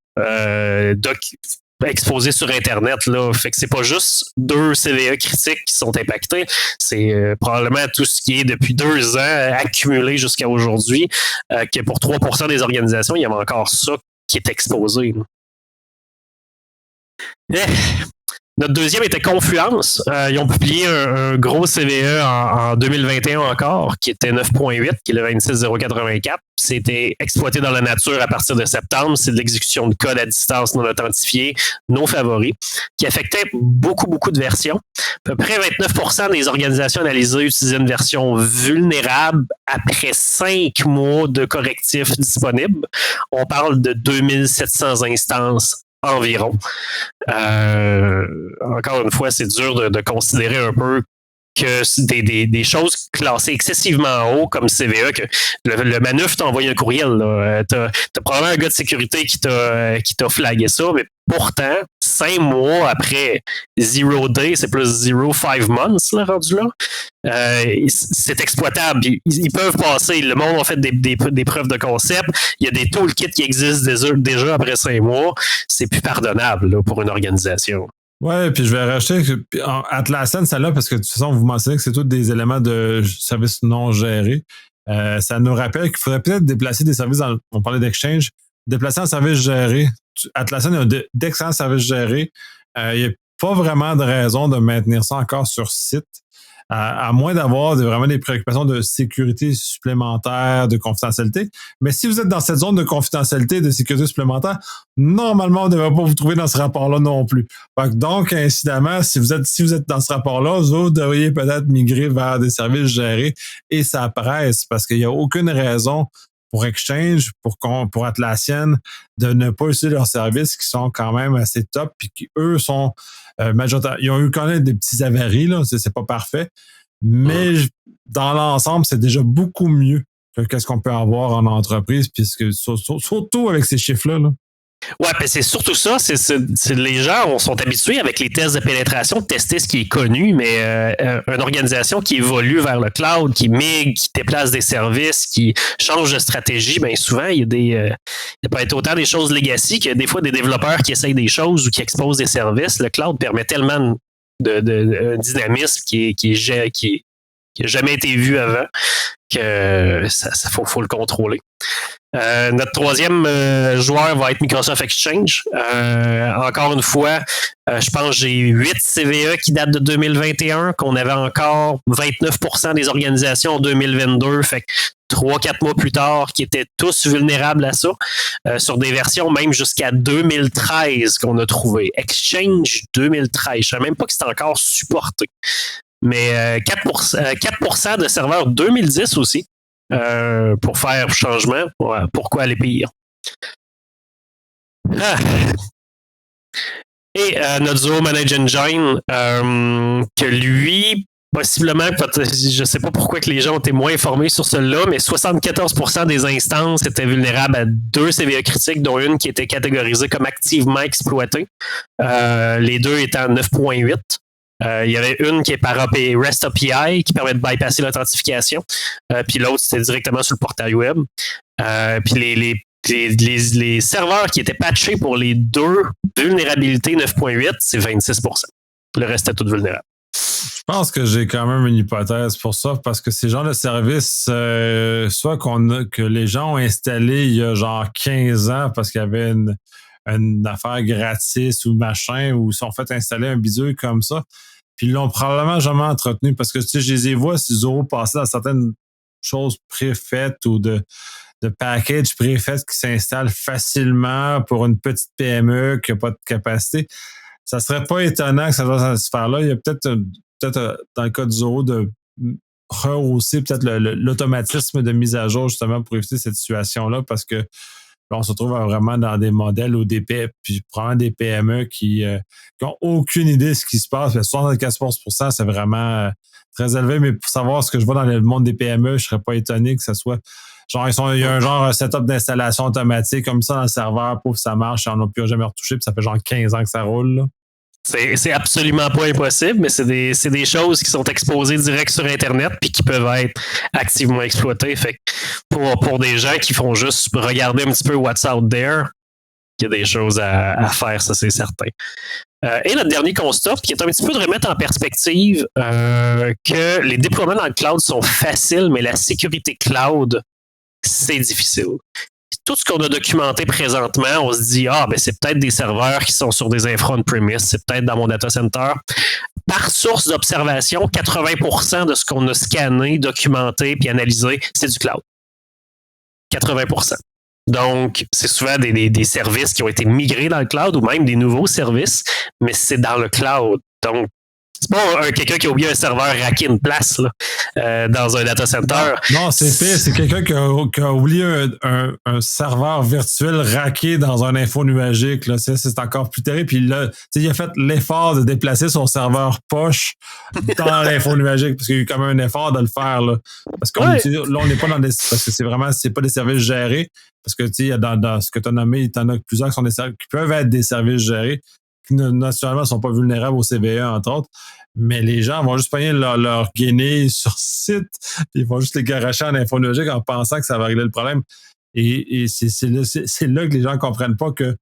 exposés sur Internet là, fait que c'est pas juste 2 CVE critiques qui sont impactés, c'est probablement tout ce qui est depuis 2 ans accumulé jusqu'à aujourd'hui, que pour 3% des organisations, il y avait encore ça qui est exposé. Là. Notre deuxième était Confluence. Ils ont publié un gros CVE en 2021 encore, qui était 9.8, qui est le 26084. C'était exploité dans la nature à partir de septembre. C'est de l'exécution de code à distance non authentifié, non favori, qui affectait beaucoup de versions. À peu près 29% des organisations analysées utilisaient une version vulnérable après 5 mois de correctifs disponibles. On parle de 2700 instances environ. Encore une fois, c'est dur de considérer un peu que des choses classées excessivement haut comme CVE, que le manuf t'a envoyé un courriel. T'as probablement un gars de sécurité qui t'a flagué ça, mais pourtant, 5 mois après 0 day, c'est plus 5 months là, rendu là. C'est exploitable. Ils peuvent passer. Le monde a fait des preuves de concept. Il y a des toolkits qui existent déjà après 5 mois. C'est plus pardonnable là, pour une organisation. Ouais, puis je vais rajouter que Atlassian, celle-là, parce que de toute façon, vous mentionnez que c'est tous des éléments de services non gérés. Ça nous rappelle qu'il faudrait peut-être déplacer des services on parlait d'Exchange, déplacer un service géré. Atlassian a d'excellents services gérés. Il n'y a pas vraiment de raison de maintenir ça encore sur site. À moins d'avoir vraiment des préoccupations de sécurité supplémentaire, de confidentialité. Mais si vous êtes dans cette zone de confidentialité et de sécurité supplémentaire, normalement, on ne devrait pas vous trouver dans ce rapport-là non plus. Donc, incidemment, si vous êtes dans ce rapport-là, vous devriez peut-être migrer vers des services gérés et ça presse parce qu'il n'y a aucune raison pour Exchange, pour Atlassian, de ne pas utiliser leurs services qui sont quand même assez top puis qui, eux, sont majoritaires. Ils ont eu quand même des petits avaries, là, c'est pas parfait, mais dans l'ensemble, c'est déjà beaucoup mieux que qu'est-ce qu'on peut avoir en entreprise, puisque surtout avec ces chiffres-là. Là. Ouais, ben c'est surtout ça. Les gens sont habitués avec les tests de pénétration de tester ce qui est connu, mais une organisation qui évolue vers le cloud, qui migre, qui déplace des services, qui change de stratégie, bien souvent, il peut être autant des choses legacy que des fois des développeurs qui essayent des choses ou qui exposent des services. Le cloud permet tellement de dynamisme qui n'a jamais été vu avant que ça faut le contrôler. Notre troisième joueur va être Microsoft Exchange. Encore une fois, je pense que j'ai 8 CVE qui datent de 2021, qu'on avait encore 29% des organisations en 2022, fait que 3-4 mois plus tard, qui étaient tous vulnérables à ça, sur des versions même jusqu'à 2013 qu'on a trouvé. Exchange 2013, je ne sais même pas que c'est encore supporté. Mais 4% de serveurs 2010 aussi. Pour faire changement, pourquoi aller pire? Et notre Zoho Manage Engine, que lui, possiblement, je ne sais pas pourquoi que les gens ont été moins informés sur cela, mais 74% des instances étaient vulnérables à 2 CVE critiques, dont une qui était catégorisée comme activement exploitée. Les deux étant 9.8. Il y avait une qui est par REST API qui permet de bypasser l'authentification. Puis l'autre, c'était directement sur le portail web. Puis les serveurs qui étaient patchés pour les deux vulnérabilités 9.8, c'est 26%. Le reste est tout vulnérable. Je pense que j'ai quand même une hypothèse pour ça, parce que ces genres de services, soit que les gens ont installé il y a genre 15 ans parce qu'il y avait une affaire gratis ou machin, ou ils sont fait installer un bidule comme ça, puis ils l'ont probablement jamais entretenu, parce que tu sais, je les vois, ces euros passés dans certaines choses préfaites ou de packages préfaits qui s'installent facilement pour une petite PME qui n'a pas de capacité. Ça serait pas étonnant que ça doit se faire là. Il y a peut-être dans le cas du Zoro de rehausser peut-être l'automatisme de mise à jour justement pour éviter cette situation-là, parce que là, on se retrouve vraiment dans des modèles ou puis probablement des PME qui n'ont aucune idée de ce qui se passe. 74%, c'est vraiment très élevé, mais pour savoir ce que je vois dans le monde des PME, je serais pas étonné que ça soit genre, il y a un setup d'installation automatique comme ça dans le serveur, pour que ça marche, et on n'a plus jamais retouché, puis ça fait genre 15 ans que ça roule, là. C'est absolument pas impossible, mais c'est des choses qui sont exposées direct sur Internet puis qui peuvent être activement exploitées. Fait que pour des gens qui font juste regarder un petit peu what's out there, il y a des choses à faire, ça c'est certain. Et notre dernier constat, qui est un petit peu de remettre en perspective que les déploiements dans le cloud sont faciles, mais la sécurité cloud, c'est difficile. Tout ce qu'on a documenté présentement, on se dit, ben c'est peut-être des serveurs qui sont sur des infra on-premise, c'est peut-être dans mon data center. Par source d'observation, 80% de ce qu'on a scanné, documenté puis analysé, c'est du cloud. 80%. Donc, c'est souvent des services qui ont été migrés dans le cloud ou même des nouveaux services, mais c'est dans le cloud. Donc, c'est pas quelqu'un qui a oublié un serveur raqué une place là, dans un data center. Non, c'est pire. C'est quelqu'un qui a oublié un serveur virtuel raqué dans un info nuagique. Là. C'est encore plus terrible. Puis là, il a fait l'effort de déplacer son serveur poche dans l'info nuagique, parce qu'il y a eu quand même un effort de le faire. Là. Parce qu'on là, on n'est pas dans des. Parce que c'est pas des services gérés. Parce que dans ce que tu as nommé, il y en a plusieurs qui peuvent être des services gérés, qui naturellement ne sont pas vulnérables au CVE, entre autres. Mais les gens vont juste payer leur guinée sur site, puis ils vont juste les garocher en infonuagique en pensant que ça va régler le problème. Et c'est là que les gens ne comprennent pas que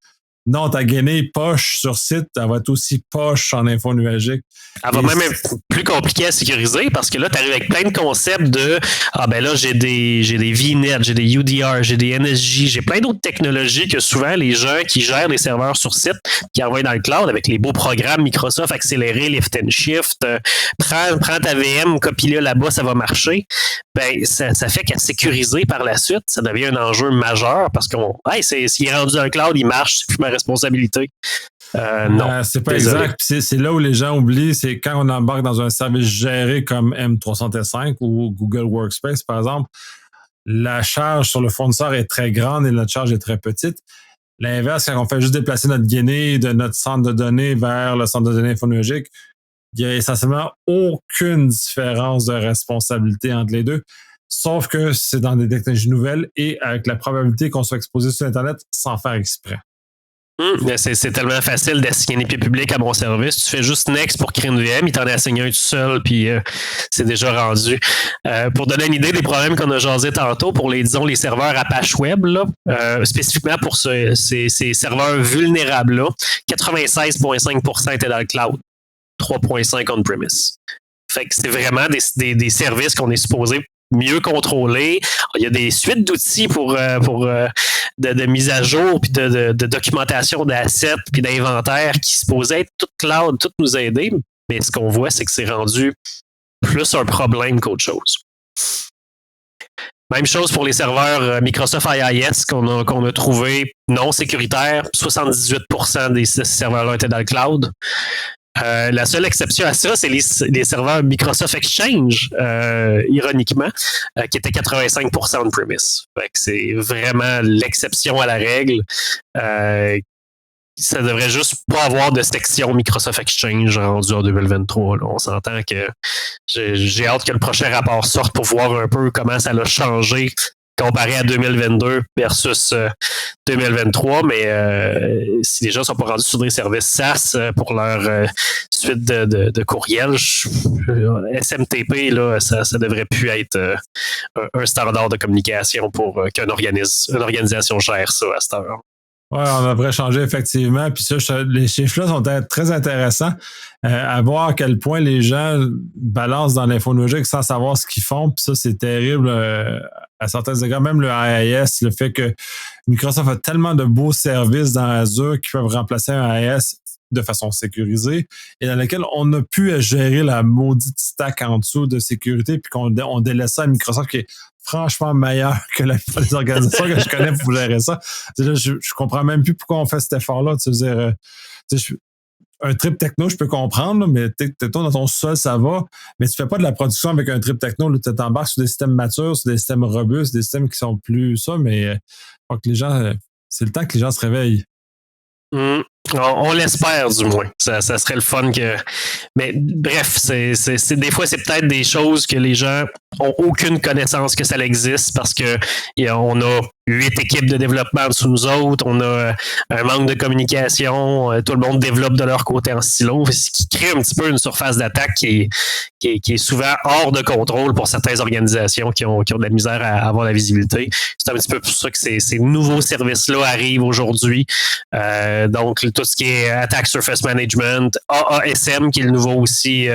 non, ta guinée poche sur site, elle va être aussi poche en infonuagique. Elle va même être plus compliquée à sécuriser, parce que là, tu arrives avec plein de concepts de là, j'ai des VNet, j'ai des UDR, j'ai des NSJ, j'ai plein d'autres technologies que souvent les gens qui gèrent les serveurs sur site, qui envoient dans le cloud avec les beaux programmes Microsoft accélérés, lift and shift, prends ta VM, copie-le là-bas, ça va marcher. Ben, ça fait qu'à sécuriser par la suite, ça devient un enjeu majeur, parce s'il est rendu dans le cloud, il marche, c'est plus ma responsabilité. Non. C'est pas exact. C'est là où les gens oublient, c'est quand on embarque dans un service géré comme M365 ou Google Workspace, par exemple, la charge sur le fournisseur est très grande et notre charge est très petite. L'inverse, quand on fait juste déplacer notre guinée de notre centre de données vers le centre de données infonuagique, il n'y a essentiellement aucune différence de responsabilité entre les deux, sauf que c'est dans des technologies nouvelles et avec la probabilité qu'on soit exposé sur Internet sans faire exprès. C'est tellement facile d'assigner une IP publique à mon service. Tu fais juste Next pour créer une VM, il t'en a assigné un tout seul, puis c'est déjà rendu. Pour donner une idée des problèmes qu'on a jasé tantôt pour les serveurs Apache Web, là, spécifiquement pour ces serveurs vulnérables-là, 96,5% étaient dans le cloud, 3,5% on-premise. Fait que c'est vraiment des services qu'on est supposé mieux contrôler. Il y a des suites d'outils de mise à jour, puis de documentation d'assets, puis d'inventaire qui supposaient être tout cloud, tout nous aider. Mais ce qu'on voit, c'est que c'est rendu plus un problème qu'autre chose. Même chose pour les serveurs Microsoft IIS qu'on a trouvé non sécuritaires. 78% des serveurs-là étaient dans le cloud. La seule exception à ça, c'est les serveurs Microsoft Exchange, ironiquement, qui étaient 85% on-premise. Fait que c'est vraiment l'exception à la règle. Ça devrait juste pas avoir de section Microsoft Exchange rendu en 2023. Là. On s'entend que j'ai hâte que le prochain rapport sorte pour voir un peu comment ça a changé comparé à 2022 versus 2023, mais si les gens ne sont pas rendus sur des services SaaS pour leur suite de courriels, SMTP, là, ça devrait plus être un standard de communication pour qu'une organisation gère ça à cette heure. Oui, on devrait changer effectivement. Puis ça, les chiffres-là sont très intéressants à voir à quel point les gens balancent dans l'infonuagique sans savoir ce qu'ils font. Puis ça, c'est terrible à certains égards. Même le IIS, le fait que Microsoft a tellement de beaux services dans Azure qui peuvent remplacer un IIS de façon sécurisée et dans lequel on n'a pu gérer la maudite stack en dessous de sécurité puis qu'on délaisse ça à Microsoft qui est franchement meilleur que la plupart des organisations que je connais pour gérer ça. Là, je comprends même plus pourquoi on fait cet effort-là. Tu veux dire, un trip techno, je peux comprendre, là, mais techno dans ton sol, ça va. Mais tu fais pas de la production avec un trip techno. Tu t'embarques sur des systèmes matures, sur des systèmes robustes, des systèmes qui sont plus ça, mais faut que les gens, c'est le temps que les gens se réveillent. On l'espère du moins. Ça serait le fun que. Mais bref, c'est des fois c'est peut-être des choses que les gens ont aucune connaissance que ça existe parce que on a 8 équipes de développement sous nous autres, on a un manque de communication, tout le monde développe de leur côté en silo, ce qui crée un petit peu une surface d'attaque qui est souvent hors de contrôle pour certaines organisations qui ont de la misère à avoir la visibilité. C'est un petit peu pour ça que ces nouveaux services-là arrivent aujourd'hui. Donc, tout ce qui est Attack Surface Management, AASM, qui est le nouveau aussi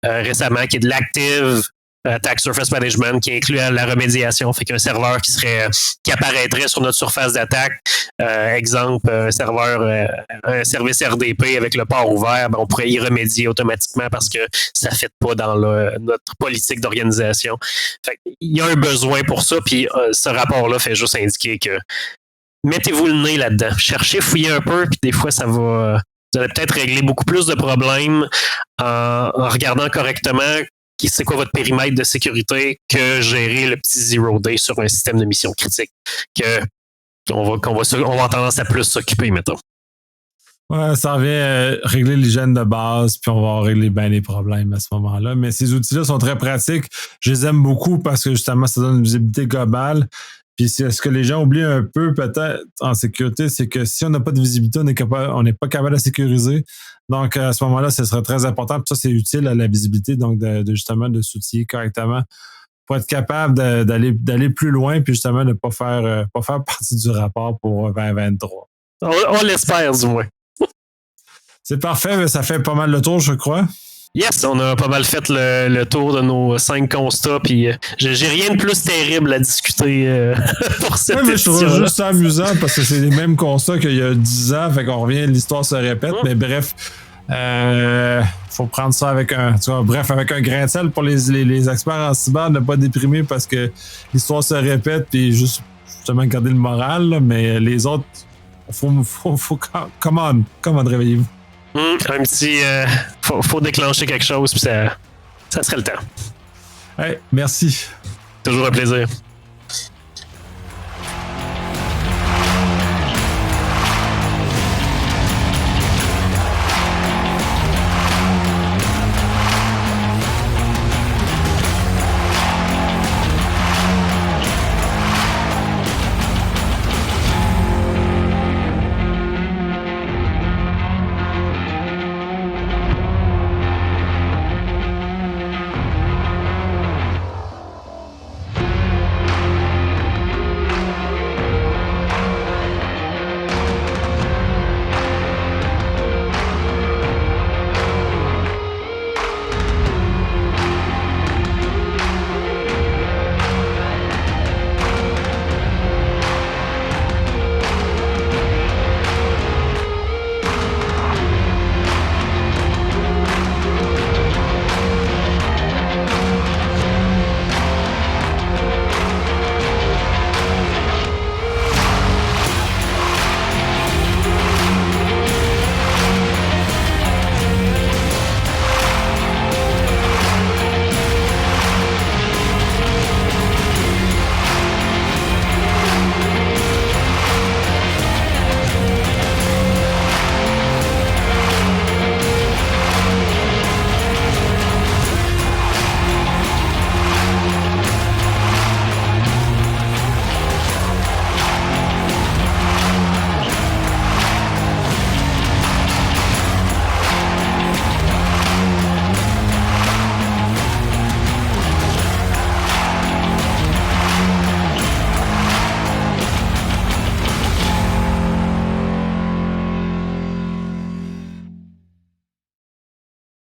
récemment, qui est de l'Active Attack Surface Management, qui inclut la remédiation, fait qu'un serveur qui apparaîtrait sur notre surface d'attaque, exemple, un service RDP avec le port ouvert, on pourrait y remédier automatiquement parce que ça ne fit pas dans notre politique d'organisation. Fait il y a un besoin pour ça, puis ce rapport-là fait juste indiquer que mettez-vous le nez là-dedans. Cherchez, fouillez un peu, puis des fois, ça va. Vous allez peut-être régler beaucoup plus de problèmes en regardant correctement c'est quoi votre périmètre de sécurité que gérer le petit zero day sur un système de mission critique qu'on va avoir tendance à plus s'occuper, mettons. Ouais, ça revient à régler l'hygiène de base, puis on va régler bien les problèmes à ce moment-là. Mais ces outils-là sont très pratiques. Je les aime beaucoup parce que justement, ça donne une visibilité globale. Puis ce que les gens oublient un peu peut-être en sécurité, c'est que si on n'a pas de visibilité, on n'est pas capable de sécuriser. Donc à ce moment-là, ce serait très important. Puis ça, c'est utile à la visibilité, donc justement de s'outiller correctement pour être capable d'aller plus loin, puis justement de ne pas faire partie du rapport pour 2023. On l'espère du moins. C'est parfait, mais ça fait pas mal le tour, je crois. Yes, on a pas mal fait le tour de nos 5 constats, puis j'ai rien de plus terrible à discuter pour cette mais je trouve juste ça amusant parce que c'est les mêmes constats qu'il y a 10 ans, fait qu'on revient, l'histoire se répète, mais bref, faut prendre ça avec avec un grain de sel pour les experts en cyber, ne pas déprimer parce que l'histoire se répète, puis juste justement garder le moral, là, mais les autres, faut come on, réveillez-vous. Un petit. Faut déclencher quelque chose, puis ça serait le temps. Hey, merci. Toujours un plaisir.